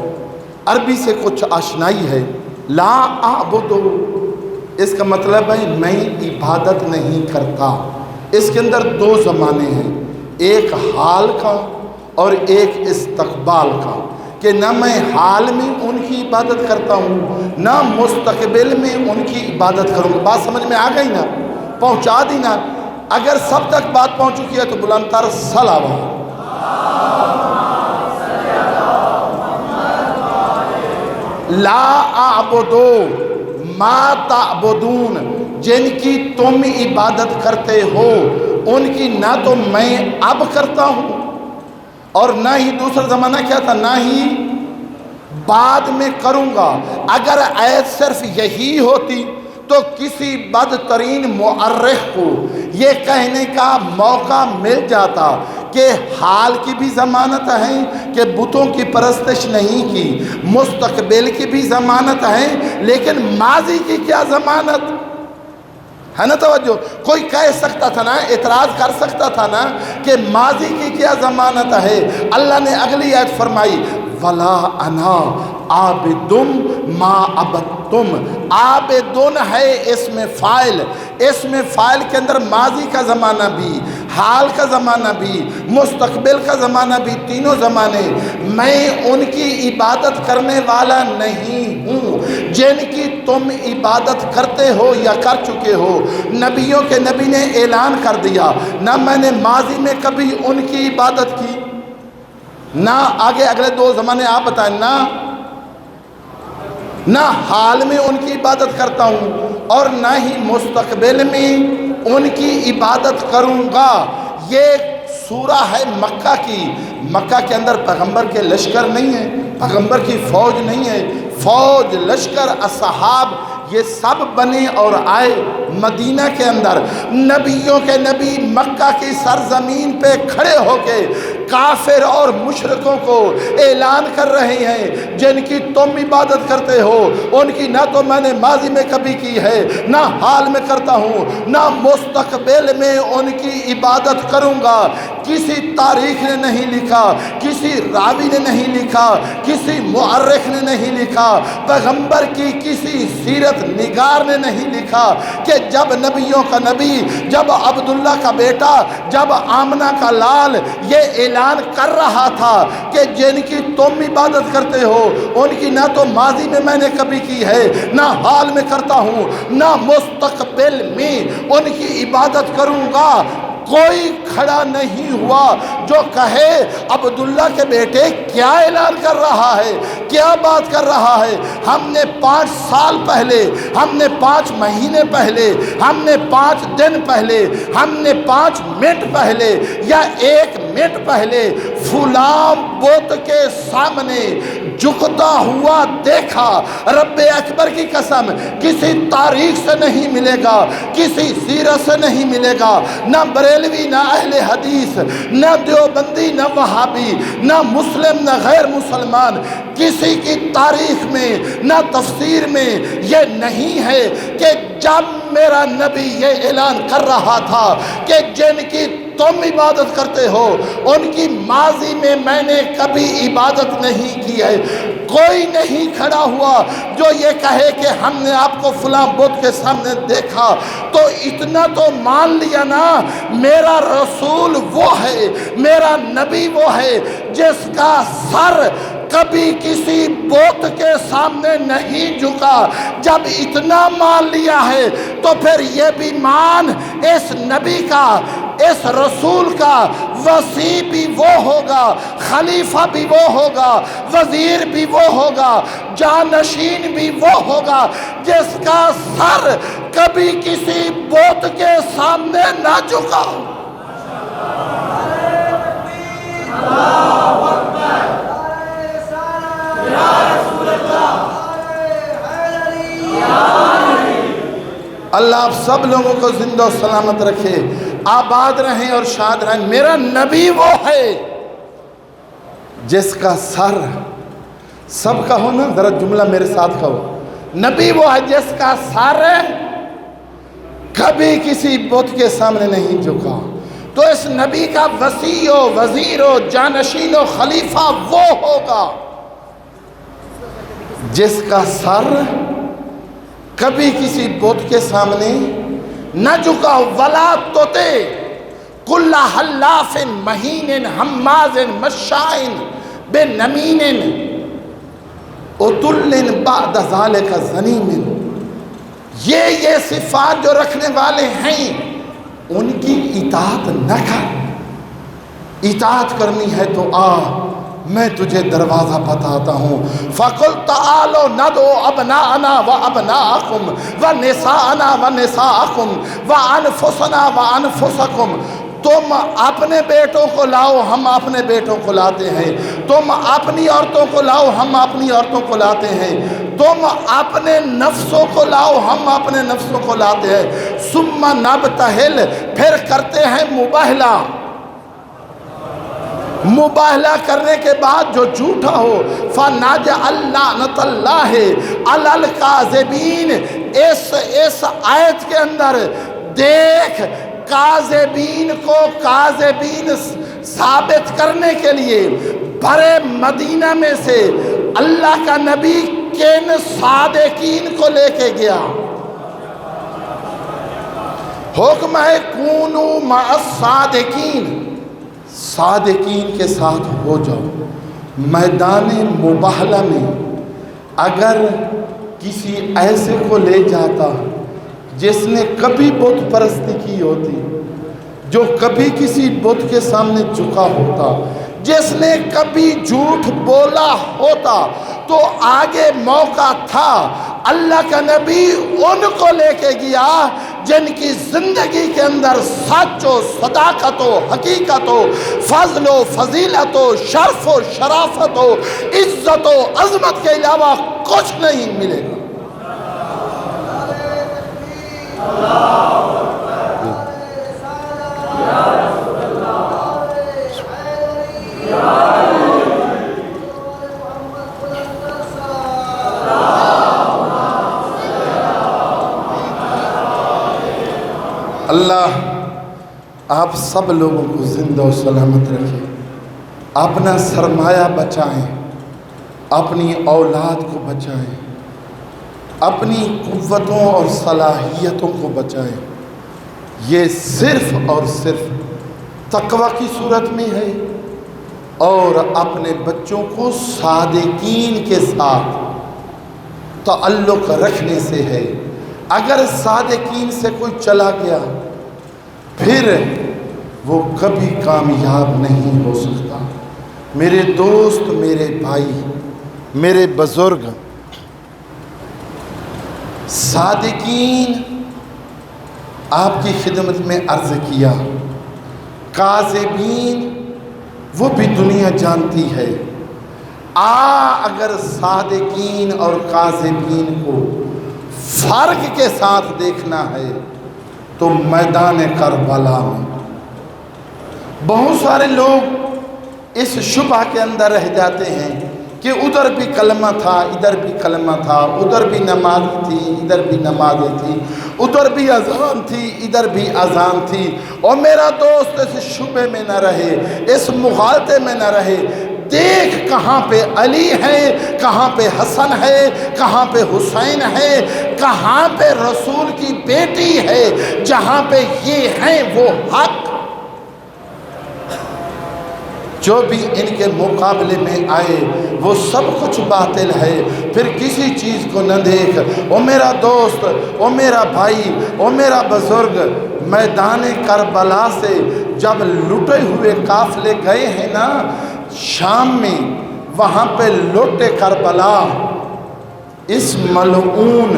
عربی سے کچھ آشنائی ہے، لا اعبد اس کا مطلب ہے میں عبادت نہیں کرتا۔ اس کے اندر دو زمانے ہیں، ایک حال کا اور ایک استقبال کا، کہ نہ میں حال میں ان کی عبادت کرتا ہوں نہ مستقبل میں ان کی عبادت کروں گا۔ بات سمجھ میں آ گئی نا؟ پہنچا دی نا؟ اگر سب تک بات پہنچ چکی ہے تو بلند تر صلوات۔ لا اعبدو ما تعبدون، جن کی تم عبادت کرتے ہو ان کی نہ تو میں اب کرتا ہوں اور نہ ہی دوسرا زمانہ کیا تھا، نہ ہی بعد میں کروں گا۔ اگر آیت صرف یہی ہوتی تو کسی بدترین مورخ کو یہ کہنے کا موقع مل جاتا کہ حال کی بھی ضمانت ہے کہ بتوں کی پرستش نہیں کی، مستقبل کی بھی ضمانت ہے، لیکن ماضی کی کیا ضمانت ہے؟ نا توجہ، کوئی کہہ سکتا تھا نا، اعتراض کر سکتا تھا نا کہ ماضی کی کیا ضمانت ہے۔ اللہ نے اگلی آیت فرمائی وَلَا أَنَا عَابِدٌ مَا عَبَدتُم، عابدن ہے اسم فاعل، اسم فاعل کے اندر ماضی کا زمانہ بھی، حال کا زمانہ بھی، مستقبل کا زمانہ بھی، تینوں زمانے میں ان کی عبادت کرنے والا نہیں ہوں جن کی تم عبادت کرتے ہو یا کر چکے ہو۔ نبیوں کے نبی نے اعلان کر دیا، نہ میں نے ماضی میں کبھی ان کی عبادت کی، نہ آگے اگلے دو زمانے آپ بتائیں، نہ حال میں ان کی عبادت کرتا ہوں اور نہ ہی مستقبل میں ان کی عبادت کروں گا۔ یہ سورہ ہے مکہ کی، مکہ کے اندر پیغمبر کے لشکر نہیں ہے، پیغمبر کی فوج نہیں ہے، فوج لشکر اصحاب یہ سب بنے اور آئے مدینہ کے اندر۔ نبیوں کے نبی مکہ کی سرزمین پہ کھڑے ہو کے کافر اور مشرکوں کو اعلان کر رہے ہیں جن کی تم عبادت کرتے ہو ان کی نہ تو میں نے ماضی میں کبھی کی ہے، نہ حال میں کرتا ہوں، نہ مستقبل میں ان کی عبادت کروں گا۔ کسی تاریخ نے نہیں لکھا، کسی راوی نے نہیں لکھا، کسی مورخ نے نہیں لکھا، پیغمبر کی کسی سیرت نگار نے نہیں لکھا کہ جب نبیوں کا نبی، جب عبداللہ کا بیٹا، جب آمنہ کا لال یہ اعلان کر رہا تھا کہ جن کی تم عبادت کرتے ہو ان کی نہ تو ماضی میں میں نے کبھی کی ہے، نہ حال میں کرتا ہوں، نہ مستقبل میں ان کی عبادت کروں گا۔ کوئی کھڑا نہیں ہوا جو کہے عبداللہ کے بیٹے کیا اعلان کر رہا ہے، کیا بات کر رہا ہے۔ ہم نے 5 سال پہلے، ہم نے 5 مہینے پہلے، ہم نے 5 دن پہلے، ہم نے 5 منٹ پہلے یا 1 منٹ پہلے فلاں بت کے سامنے جھکتا ہوا دیکھا۔ رب اکبر کی قسم کسی تاریخ سے نہیں ملے گا، کسی سیرت سے نہیں ملے گا، نہ بریلوی نہ اہل حدیث نہ دیوبندی نہ وہابی نہ مسلم نہ غیر مسلمان، کسی کی تاریخ میں نہ تفسیر میں یہ نہیں ہے کہ جب میرا نبی یہ اعلان کر رہا تھا کہ جن کی تم عبادت کرتے ہو ان کی ماضی میں نے کبھی عبادت نہیں کی ہے۔ کوئی نہیں کھڑا ہوا جو یہ کہے کہ ہم نے آپ کو فلاں بت کے سامنے دیکھا۔ تو اتنا تو مان لیا نا، میرا رسول وہ ہے، میرا نبی وہ ہے جس کا سر کبھی کسی بت کے سامنے نہیں جھکا۔ جب اتنا مان لیا ہے تو پھر یہ بھی مان اس نبی کا، اس رسول کا وصی بھی وہ ہوگا، خلیفہ بھی وہ ہوگا، وزیر بھی وہ ہوگا، جانشین بھی وہ ہوگا جس کا سر کبھی کسی بت کے سامنے نہ جھکا۔ اللہ آپ سب لوگوں کو زندہ و سلامت رکھے، آباد رہیں اور شاد رہیں۔ میرا نبی وہ ہے جس کا سر، سب کہو نا ذرا جملہ میرے ساتھ کہو، نبی وہ ہے جس کا سر کبھی کسی بت کے سامنے نہیں جھکا۔ تو اس نبی کا وصی و وزیر و جانشین و خلیفہ وہ ہوگا جس کا سر کبھی کسی بت کے سامنے نہ جھکا۔ ولا توتے کل حلاف مہین حماز مشاء بنمیم عتل بعد ذلک زنیم۔ یہ صفات جو رکھنے والے ہیں ان کی اطاعت نہ کر۔ اطاعت کرنی ہے تو آ، میں تجھے دروازہ بتاتا ہوں۔ فَقُلْ تَعَالَوْا نَدْعُوا أَبْنَاءَنَا وَأَبْنَاءَكُمْ وَنِسَاءَنَا وَنِسَاءَكُمْ وَأَنفُسَنَا وَأَنفُسَكُمْ۔ تم اپنے بیٹوں کو لاؤ، ہم اپنے بیٹوں کو لاتے ہیں۔ تم اپنی عورتوں کو لاؤ، ہم اپنی عورتوں کو لاتے ہیں۔ تم اپنے نفسوں کو لاؤ، ہم اپنے نفسوں کو لاتے ہیں۔ ثُمَّ نَبْتَهِلْ، پھر کرتے ہیں مباہلہ۔ مباہلہ کرنے کے بعد جو جھوٹا ہو فَنَجْعَلْ لَعْنَةَ اللَّهِ عَلَى الْكَاذِبِينَ۔ اس آیت کے اندر دیکھ، کاذبین کو کاذبین ثابت کرنے کے لیے بھرے مدینہ میں سے اللہ کا نبی کن صادقین کو لے کے گیا؟ حکم ہے کونو مع الصادقین، صادقین کے ساتھ ہو جاؤ۔ میدان مباہلہ میں اگر کسی ایسے کو لے جاتا جس نے کبھی بت پرستی کی ہوتی، جو کبھی کسی بت کے سامنے جھکا ہوتا، جس نے کبھی جھوٹ بولا ہوتا، تو آگے موقع تھا۔ اللہ کا نبی ان کو لے کے گیا جن کی زندگی کے اندر سچ و صداقت و حقیقت و فضل و فضیلت و شرف و شرافت و عزت و عظمت کے علاوہ کچھ نہیں ملے گا۔ اللہ آپ سب لوگوں کو زندہ و سلامت رکھے، اپنا سرمایہ بچائیں، اپنی اولاد کو بچائیں، اپنی قوتوں اور صلاحیتوں کو بچائیں۔ یہ صرف اور صرف تقوی کی صورت میں ہے اور اپنے بچوں کو صادقین کے ساتھ تعلق رکھنے سے ہے۔ اگر صادقین سے کوئی چلا گیا، پھر وہ کبھی کامیاب نہیں ہو سکتا۔ میرے دوست، میرے بھائی، میرے بزرگ، صادقین آپ کی خدمت میں عرض کیا، کاذبین وہ بھی دنیا جانتی ہے۔ اگر صادقین اور کاذبین کو فرق کے ساتھ دیکھنا ہے تو میدان کربلا میں بہت سارے لوگ اس شبہ کے اندر رہ جاتے ہیں کہ ادھر بھی کلمہ تھا، ادھر بھی کلمہ تھا، ادھر بھی نماز تھی، ادھر بھی نمازیں تھی، ادھر بھی اذان تھی، ادھر بھی اذان تھی۔ اور میرا دوست اس شبہ میں نہ رہے، اس مغالطے میں نہ رہے۔ دیکھ کہاں پہ علی ہے، کہاں پہ حسن ہے، کہاں پہ حسین ہے، کہاں پہ رسول کی بیٹی ہے۔ جہاں پہ یہ ہیں وہ حق، جو بھی ان کے مقابلے میں آئے وہ سب کچھ باطل ہے۔ پھر کسی چیز کو نہ دیکھ۔ او میرا دوست، او میرا بھائی، او میرا بزرگ، میدان کربلا سے جب لٹے ہوئے قافلے گئے ہیں نا شام میں، وہاں پہ لوٹے کربلا اس ملعون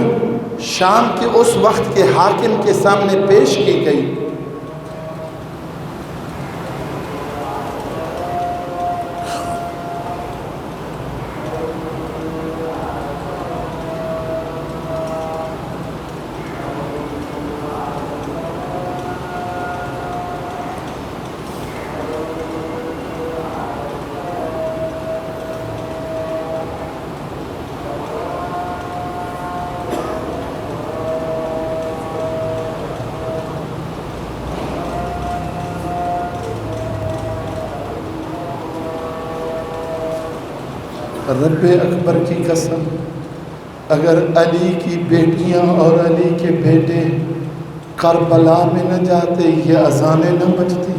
شام کے اس وقت کے حاکم کے سامنے پیش کی گئی۔ رب اکبر کی قسم، اگر علی کی بیٹیاں اور علی کے بیٹے کربلا میں نہ جاتے، یہ اذانیں نہ بجتی،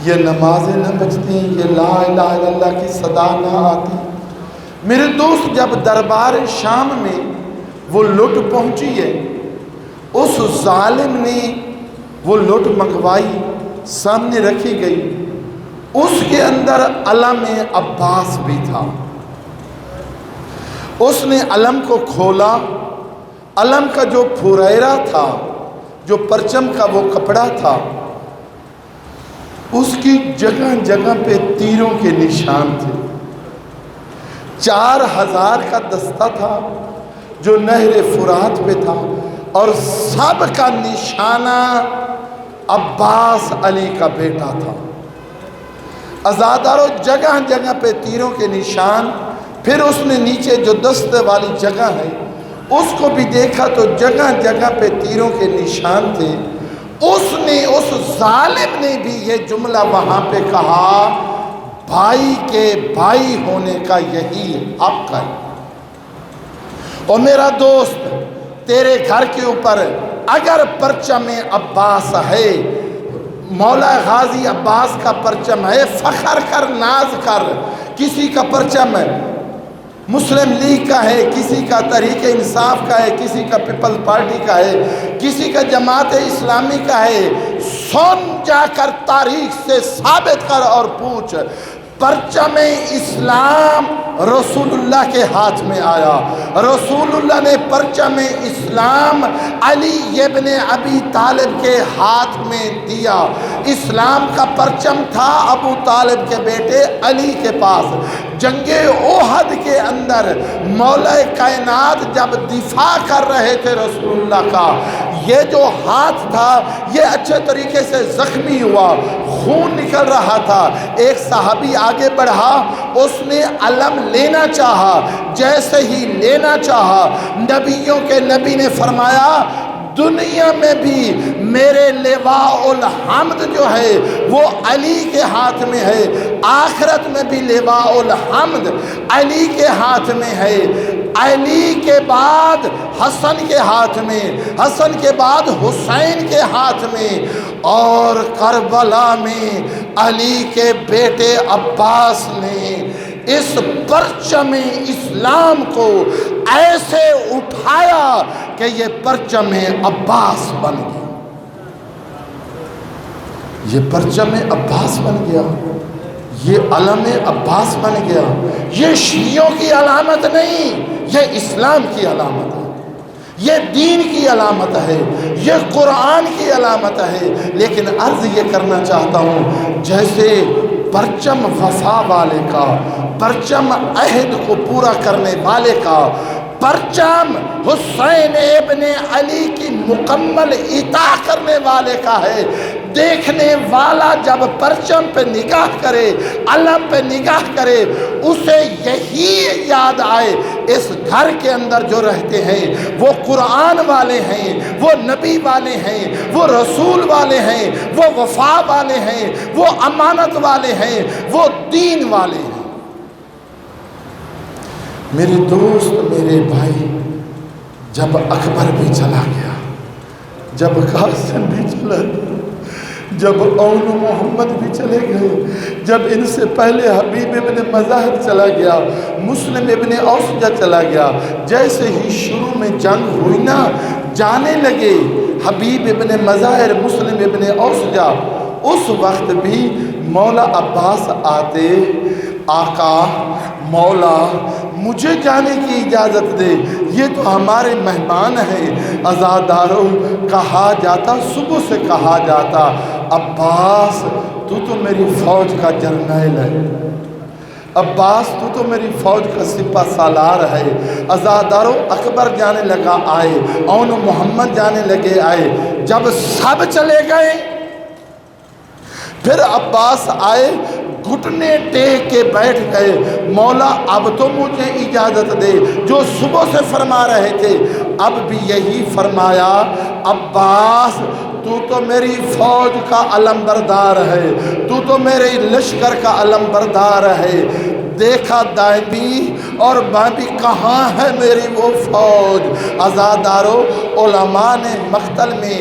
یہ نمازیں نہ بجتی، یہ لا الہ الا اللہ کی صدا نہ آتی۔ میرے دوست، جب دربار شام میں وہ لٹ پہنچی ہے، اس ظالم نے وہ لٹ منگوائی، سامنے رکھی گئی، اس کے اندر علم عباس بھی تھا۔ اس نے علم کو کھولا، علم کا جو پھریرا تھا، جو پرچم کا وہ کپڑا تھا، اس کی جگہ جگہ پہ تیروں کے نشان تھے۔ 4000 کا دستہ تھا جو نہر فرات پہ تھا، اور سب کا نشانہ عباس علی کا بیٹا تھا۔ ازاداروں، جگہ جگہ پہ تیروں کے نشان۔ پھر اس نے نیچے جو دست والی جگہ ہے اس کو بھی دیکھا تو جگہ جگہ پہ تیروں کے نشان تھے۔ اس ظالم نے بھی یہ جملہ وہاں پہ کہا، بھائی کے بھائی ہونے کا یہی حق ہے۔ اور میرا دوست، تیرے گھر کے اوپر اگر پرچم عباس ہے، مولا غازی عباس کا پرچم ہے، فخر کر، ناز کر۔ کسی کا پرچم مسلم لیگ کا ہے، کسی کا تحریک انصاف کا ہے، کسی کا پیپلز پارٹی کا ہے، کسی کا جماعت اسلامی کا ہے، سن جا کر تاریخ سے ثابت کر اور پوچھ، پرچم اسلام رسول اللہ کے ہاتھ میں آیا، رسول اللہ نے پرچم اسلام علی ابن ابی طالب کے ہاتھ میں دیا۔ اسلام کا پرچم تھا ابو طالب کے بیٹے علی کے پاس۔ جنگ احد کے اندر مولا کائنات جب دفاع کر رہے تھے رسول اللہ کا، یہ جو ہاتھ تھا یہ اچھے طریقے سے زخمی ہوا، خون نکل رہا تھا۔ ایک صحابی آگے بڑھا، اس نے علم لینا چاہا، جیسے ہی لینا چاہا نبیوں کے نبی نے فرمایا، دنیا میں بھی میرے لواء الحمد جو ہے وہ علی کے ہاتھ میں ہے، آخرت میں بھی لواء الحمد علی کے ہاتھ میں ہے۔ علی کے بعد حسن کے ہاتھ میں، حسن کے بعد حسین کے ہاتھ میں، اور کربلا میں علی کے بیٹے عباس نے اس پرچم اسلام کو ایسے اٹھایا کہ یہ پرچم عباس بن گیا۔ یہ پرچم عباس بن گیا، یہ علم عباس بن گیا۔ یہ شیعوں کی علامت نہیں، یہ اسلام کی علامت ہے، یہ دین کی علامت ہے، یہ قرآن کی علامت ہے۔ لیکن عرض یہ کرنا چاہتا ہوں، جیسے پرچم وفا والے کا، پرچم عہد کو پورا کرنے والے کا، پرچم حسین ابن علی کی مکمل اطاع کرنے والے کا ہے، دیکھنے والا جب پرچم پہ نگاہ کرے، علم پہ نگاہ کرے، اسے یہی یاد آئے اس گھر کے اندر جو رہتے ہیں وہ قرآن والے ہیں، وہ نبی والے ہیں، وہ رسول والے ہیں، وہ وفا والے ہیں، وہ امانت والے ہیں، وہ دین والے ہیں۔ میرے دوست، میرے بھائی، جب اکبر بھی چلا گیا، جب قاسم بھی چلا گیا، جب اون محمد بھی چلے گئے، جب ان سے پہلے حبیب ابن مظاہر چلا گیا، مسلم ابن اوسجہ چلا گیا، جیسے ہی شروع میں جنگ ہوئی نا، جانے لگے حبیب ابن مظاہر، مسلم ابن اوسجہ، اس وقت بھی مولا عباس آتے، آقا مولا مجھے جانے کی اجازت دے، یہ تو ہمارے مہمان ہیں۔ عزاداروں کہا جاتا، صبح سے کہا جاتا، عباس تو میری فوج کا جرنیل ہے، عباس تو میری فوج کا سپہ سالار ہے۔ عزاداروں اکبر جانے لگا آئے، اون محمد جانے لگے آئے، جب سب چلے گئے پھر عباس آئے، گھٹنے ٹیک کے بیٹھ گئے، مولا اب تو مجھے اجازت دے، جو صبح سے فرما رہے تھے اب بھی یہی فرمایا، عباس تو میری فوج کا علم بردار ہے، تو میرے لشکر کا علم بردار ہے۔ دیکھا دائیں بھی اور بائیں بھی، کہاں ہے میری وہ فوج؟ عزاداروں علماء نے مقتل میں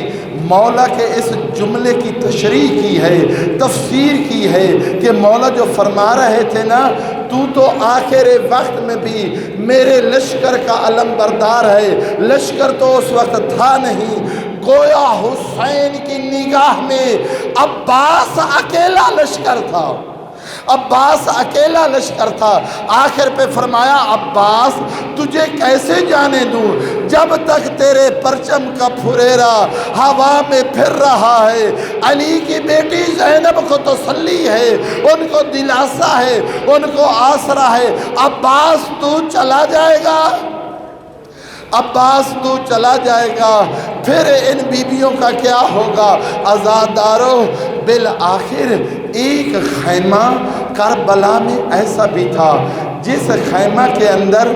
مولا کے اس جملے کی تشریح کی ہے، تفسیر کی ہے کہ مولا جو فرما رہے تھے نا، تو آخر وقت میں بھی میرے لشکر کا علم بردار ہے، لشکر تو اس وقت تھا نہیں، گویا حسین کی نگاہ میں عباس اکیلا لشکر تھا، عباس اکیلا لشکر تھا۔ آخر پہ فرمایا، عباس تجھے کیسے جانے دوں جب تک تیرے پرچم کا پھریرا ہوا میں پھر رہا ہے؟ علی کی بیٹی زینب کو تسلی ہے، ان کو دلاسا ہے، ان کو آسرا ہے۔ عباس تو چلا جائے گا، عباس تو چلا جائے گا، پھر ان بیویوں کا کیا ہوگا؟ عزاداروں بالآخر ایک خیمہ کربلا میں ایسا بھی تھا جس خیمہ کے اندر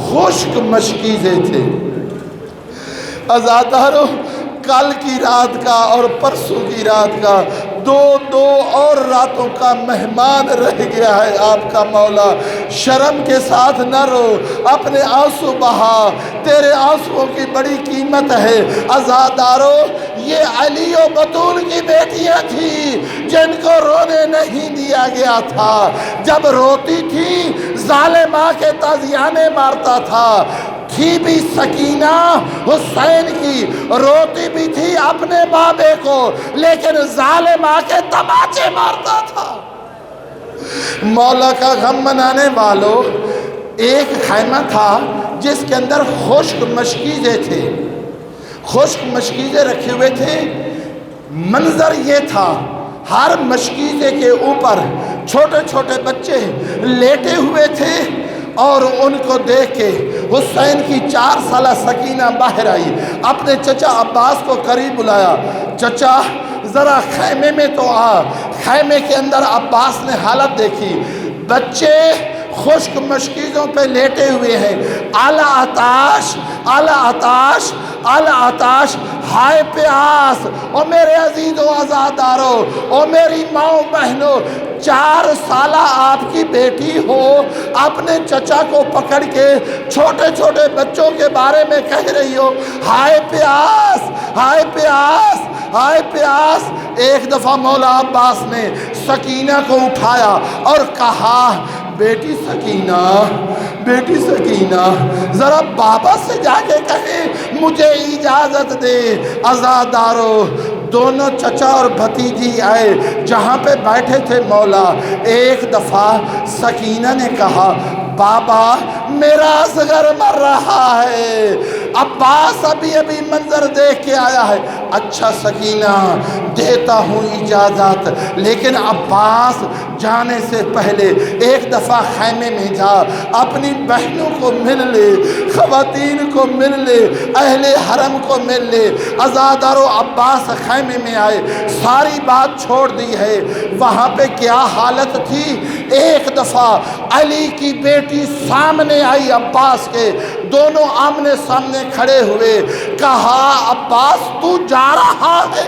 خشک مشکیزیں تھے۔ عزاداروں کل کی رات کا اور پرسوں کی رات کا دو اور راتوں کا مہمان رہ گیا ہے آپ کا مولا۔ شرم کے ساتھ نہ رو، اپنے آنسو بہا، تیرے آنسوؤں کی بڑی قیمت ہے۔ عزاداروں یہ علی و بطول کی بیٹیاں تھیں جن کو رونے نہیں دیا گیا تھا، جب روتی تھی ظالمہ کے تازیانے مارتا تھا۔ تھی بھی سکینہ حسین کی، روتی بھی تھی اپنے بابے کو، لیکن ظالمہ کے تماچے مارتا تھا۔ مولا کا غم منانے والوں، ایک خیمہ تھا جس کے اندر خشک مشکیزیں تھے، خشک مشکیزیں رکھے ہوئے تھے۔ منظر یہ تھا، ہر مشکیزے کے اوپر چھوٹے چھوٹے بچے لیٹے ہوئے تھے، اور ان کو دیکھ کے حسین کی 4 سالہ سکینہ باہر آئی، اپنے چچا عباس کو قریب بلایا، چچا ذرا خیمے میں تو آ۔ خیمے کے اندر عباس نے حالت دیکھی، بچے خشک مشکیزوں پہ لیٹے ہوئے ہیں، اعلیٰ آتاش، اعلیٰ آتاش، اعلیٰ آتاش، ہائے پیاس۔ او میرے عزیز و عزاداروں، او میری ماں بہنوں، 4 سالہ آپ کی بیٹی ہو، اپنے چچا کو پکڑ کے چھوٹے چھوٹے بچوں کے بارے میں کہہ رہی ہو، ہائے پیاس، ہائے پیاس، ہائے پیاس۔ ایک دفعہ مولا عباس نے سکینہ کو اٹھایا اور کہا، بیٹی سکینہ، بیٹی سکینہ ذرا بابا سے جا کے کہیں مجھے اجازت دے۔ عزادارو دونوں چچا اور بھتیجی آئے جہاں پہ بیٹھے تھے مولا۔ ایک دفعہ سکینہ نے کہا بابا میرا اصغر مر رہا ہے، عباس ابھی منظر دیکھ کے آیا ہے۔ اچھا سکینہ دیتا ہوں اجازت، لیکن عباس جانے سے پہلے ایک دفعہ خیمے میں جا، اپنی بہنوں کو مل لے، خواتین کو مل لے، اہل حرم کو مل لے۔ عزادارو عباس خیمے میں آئے، ساری بات چھوڑ دی ہے۔ وہاں پہ کیا حالت تھی؟ ایک دفعہ علی کی بیٹی سامنے آئی عباس کے، دونوں آمنے سامنے کھڑے ہوئے، کہا عباس تو جا رہا ہے؟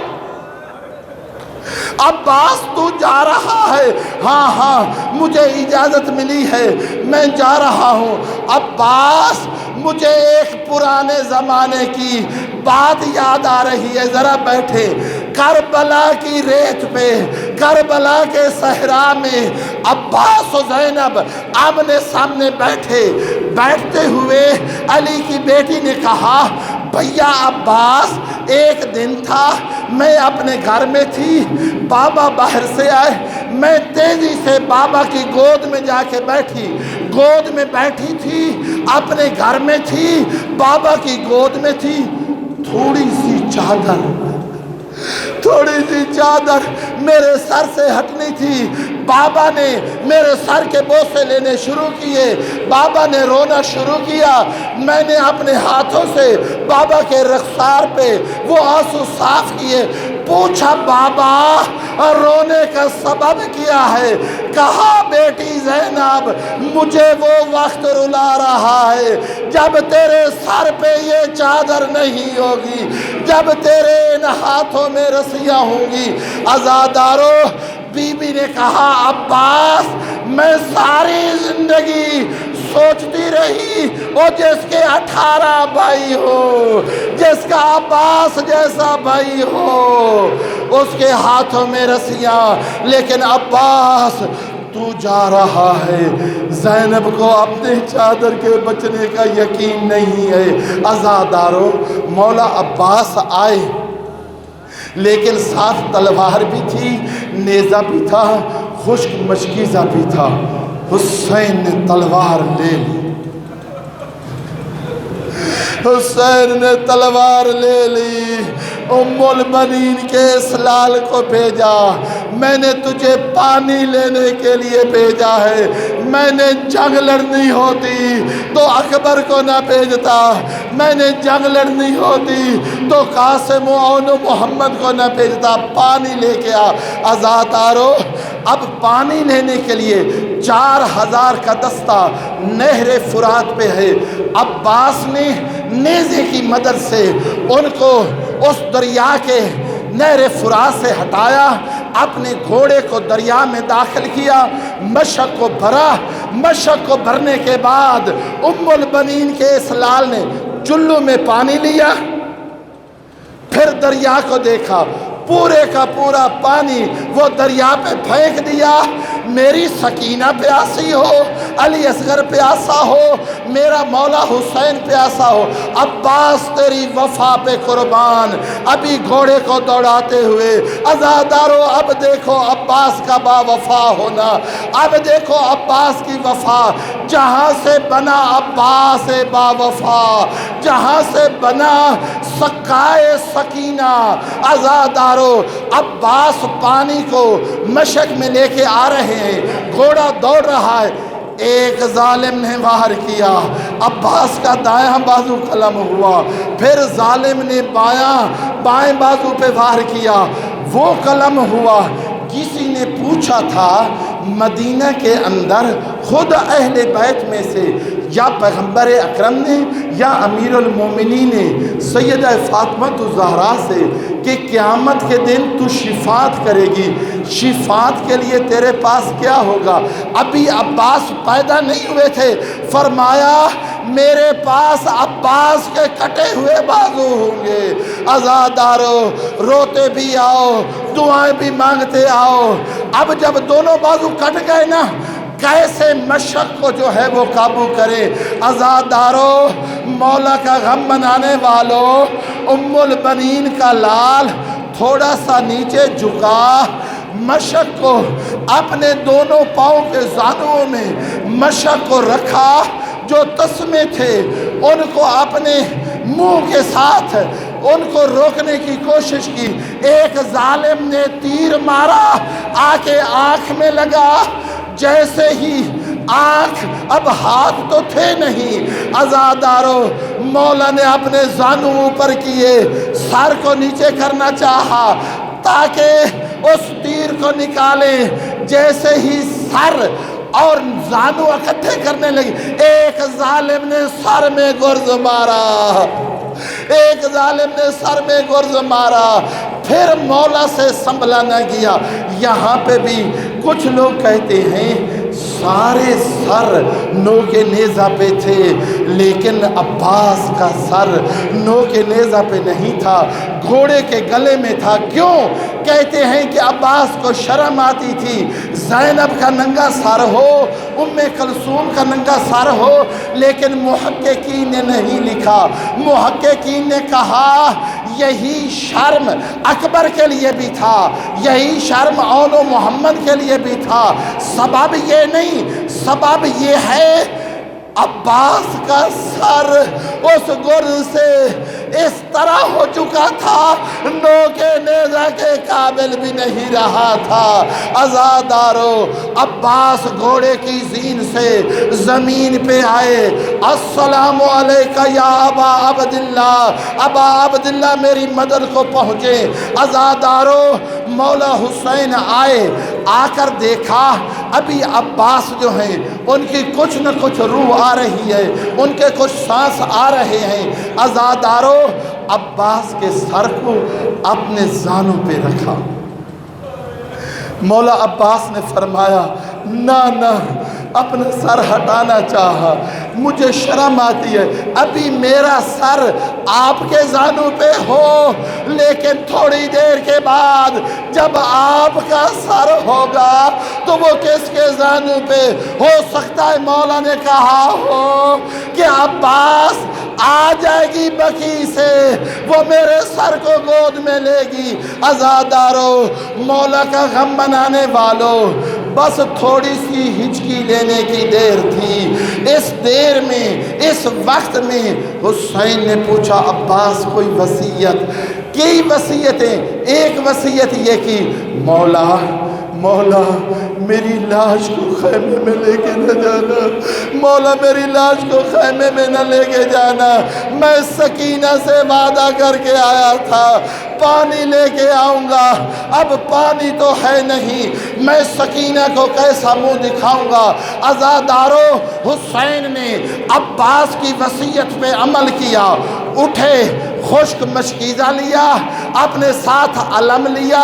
عباس تو جا رہا ہے؟ ہاں ہاں مجھے اجازت ملی ہے، میں جا رہا ہوں۔ عباس مجھے ایک پرانے زمانے کی بات یاد آ رہی ہے، ذرا بیٹھے۔ کربلا کی ریت پہ، کربلا کے صحرا میں عباس و زینب آمنے سامنے بیٹھے، بیٹھتے ہوئے علی کی بیٹی نے کہا بھیا عباس ایک دن تھا، میں اپنے گھر میں تھی، بابا باہر سے آئے، میں تیزی سے بابا کی گود میں جا کے بیٹھی، گود میں بیٹھی تھی، اپنے گھر میں تھی، بابا کی گود میں تھی، تھوڑی سی چادر میرے سر سے ہٹنی تھی، بابا نے میرے سر کے بوسے لینے شروع کیے، بابا نے رونا شروع کیا، میں نے اپنے ہاتھوں سے بابا کے رخسار پہ وہ آنسو صاف کیے، پوچھا بابا رونے کا سبب کیا ہے؟ کہا بیٹی زینب مجھے وہ وقت رلا رہا ہے جب تیرے سر پہ یہ چادر نہیں ہوگی، جب تیرے ان ہاتھوں میں رسیاں ہوں گی۔ عزادارو بی بی نے کہا عباس میں ساری زندگی سوچتی رہی وہ جس کے 18 بھائی ہو، جس کا عباس جیسا بھائی ہو، اس کے ہاتھوں میں رسیاں، لیکن عباس تو جا رہا ہے۔ زینب کو اپنے چادر کے بچنے کا یقین نہیں ہے۔ عزادارو مولا عباس آئے، لیکن ساتھ تلوار بھی تھی، نیزہ بھی تھا، خشک مشکیزہ بھی تھا۔ حسین نے تلوار لے لی، حسین نے تلوار لے لی، ام البنین کے اسلال کو بھیجا، میں نے تجھے پانی لینے کے لیے بھیجا ہے، میں نے جنگ لڑنی ہوتی تو اکبر کو نہ بھیجتا، میں نے جنگ لڑنی ہوتی تو قاسم و محمد کو نہ بھیجتا، پانی لے کے آ۔ عزادارو اب پانی لینے کے لیے 4000 کا دستہ نہر فرات پہ ہے۔ عباس نے نیزے کی مدد سے ان کو اس دریا کے نہر فرات سے ہٹایا، اپنے گھوڑے کو دریا میں داخل کیا، مشق کو بھرا، مشق کو بھرنے کے بعد ام البنین کے اسلال نے چلو میں پانی لیا، پھر دریا کو دیکھا، پورے کا پورا پانی وہ دریا پہ پھینک دیا۔ میری سکینہ پیاسی ہو، علی اصغر پیاسا ہو، میرا مولا حسین پیاسا ہو، عباس تیری وفا پہ قربان۔ ابھی گھوڑے کو دوڑاتے ہوئے عزادارو اب دیکھو عباس کا با وفا ہونا، اب دیکھو عباس کی وفا، جہاں سے بنا عباس با وفا، جہاں سے بنا سکائے سکینہ۔ عزادارو عباس پانی کو مشک میں لے کے آ رہے ہیں، گھوڑا دوڑ رہا ہے، ایک ظالم نے وار کیا، عباس کا دائیں بازو قلم ہوا، پھر ظالم نے بائیں بازو پہ وار کیا، وہ قلم ہوا۔ کسی نے پوچھا تھا مدینہ کے اندر خود اہل بیت میں سے یا پیغمبر اکرم نے یا امیر المومنین نے سیدہ فاطمہ الزہرا سے کہ قیامت کے دن تو شفاعت کرے گی، شفاعت کے لیے تیرے پاس کیا ہوگا؟ ابھی عباس پیدا نہیں ہوئے تھے، فرمایا میرے پاس عباس کے کٹے ہوئے بازو ہوں گے۔ عزادارو روتے بھی آؤ، دعائیں بھی مانگتے آؤ۔ اب جب دونوں بازو کٹ گئے نا، کیسے مشق کو جو ہے وہ قابو کرے۔ عزادارو، مولا کا غم منانے والوں، ام البنین کا لال تھوڑا سا نیچے جھکا، مشق کو اپنے دونوں پاؤں کے زانوں میں مشق کو رکھا، جو تسمے تھے ان کو اپنے منہ کے ساتھ ان کو روکنے کی کوشش کی۔ ایک ظالم نے تیر مارا، آ کے آنکھ میں لگا، جیسے ہی آنکھ، اب ہاتھ تو تھے نہیں، عزادارو مولا نے اپنے زانوں اوپر کیے، سر کو نیچے کرنا چاہا تاکہ اس تیر کو نکالے۔ جیسے ہی سر اور زانوں اکٹھے کرنے لگے، ایک ظالم نے سر میں گرز مارا، ایک ظالم نے سر میں گرز مارا، پھر مولا سے سنبھلا نہ گیا۔ یہاں پہ بھی کچھ لوگ کہتے ہیں سارے سر نو کے نیزہ پہ تھے، لیکن عباس کا سر نو کے نیزہ پہ نہیں تھا، گھوڑے کے گلے میں تھا۔ کیوں؟ کہتے ہیں کہ عباس کو شرم آتی تھی زینب کا ننگا سر ہو، ام کلثوم کا ننگا سر ہو، لیکن محققین نے نہیں لکھا۔ محققین نے کہا یہی شرم اکبر کے لیے بھی تھا، یہی شرم اون و محمد کے لیے بھی تھا۔ سبب یہ نہیں، سبب یہ ہے عباس کا سر اس گرز سے اس طرح ہو چکا تھا، نو کے نیزہ کے قابل بھی نہیں رہا تھا۔ عزادارو، عباس گھوڑے کی زین سے زمین پہ آئے، السلام علیکہ یا ابا عبداللہ، ابا عبداللہ میری مدد کو پہنچے۔ عزادارو، مولا حسین آئے، آ کر دیکھا ابھی عباس جو ہیں ان کی کچھ نہ کچھ روح آ رہی ہے، ان کے کچھ سانس آ رہے ہیں۔ عزادارو، عباس کے سر کو اپنے زانوں پہ رکھا۔ مولا عباس نے فرمایا نہ اپنا سر ہٹانا چاہا، مجھے شرم آتی ہے، ابھی میرا سر آپ کے زانوں پہ ہو، لیکن تھوڑی دیر کے بعد جب آپ کا سر ہوگا تو وہ کس کے زانوں پہ ہو سکتا ہے؟ مولا نے کہا ہو کہ عباس آ جائے گی بقی سے، وہ میرے سر کو گود میں لے گی۔ عزادارو، مولا کا غم منانے والوں، بس تھوڑی سی ہچکی لینے کی دیر تھی۔ اس دیر میں، اس وقت میں حسین نے پوچھا عباس کوئی وصیت؟ کئی وصیتیں، ایک وصیت یہ کی، مولا میری لاش کو خیمے میں لے کے نہ جانا، مولا میری لاش کو خیمے میں نہ لے کے جانا، میں سکینہ سے وعدہ کر کے آیا تھا پانی لے کے آؤں گا، اب پانی تو ہے نہیں، میں سکینہ کو کیسا منہ دکھاؤں گا؟ عزادارو، حسین نے عباس کی وصیت پہ عمل کیا، اٹھے، خشک مشکیزہ لیا، اپنے ساتھ علم لیا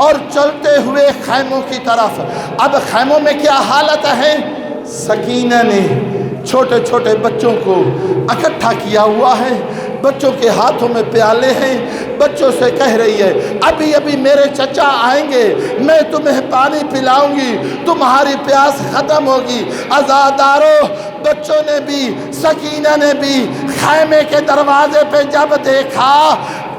اور چلتے ہوئے خیموں کی طرف۔ اب خیموں میں کیا حالت ہے؟ سکینہ نے چھوٹے چھوٹے بچوں کو اکٹھا کیا ہوا ہے، بچوں کے ہاتھوں میں پیالے ہیں، بچوں سے کہہ رہی ہے ابھی ابھی میرے چچا آئیں گے، میں تمہیں پانی پلاؤں گی، تمہاری پیاس ختم ہوگی۔ عزادارو، بچوں نے بھی، سکینہ نے بھی خیمے کے دروازے پہ جب دیکھا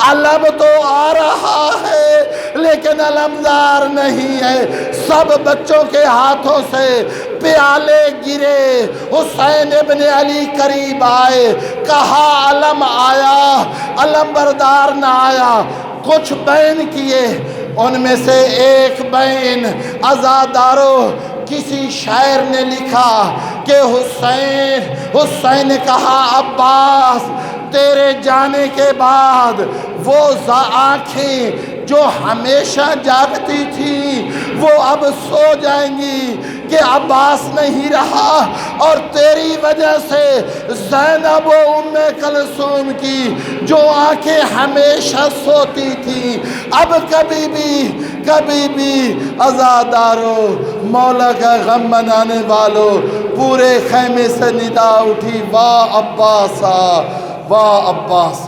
علم تو آ رہا ہے لیکن علمدار نہیں ہے، سب بچوں کے ہاتھوں سے پیالے گرے۔ حسین ابن علی قریب آئے، کہا علم آیا، علم بردار نہ آیا۔ کچھ بین کیے، ان میں سے ایک بین عزادارو کسی شاعر نے لکھا کہ حسین نے کہا عباس تیرے جانے کے بعد وہ آنکھیں جو ہمیشہ جاگتی تھی وہ اب سو جائیں گی کہ عباس نہیں رہا، اور تیری وجہ سے زینب و ام کلثوم کی جو آنکھیں ہمیشہ سوتی تھی اب کبھی بھی عزادارو، مولا کا غم منانے والوں، پورے خیمے سے ندا اٹھی، واہ عباسا، واہ عباس۔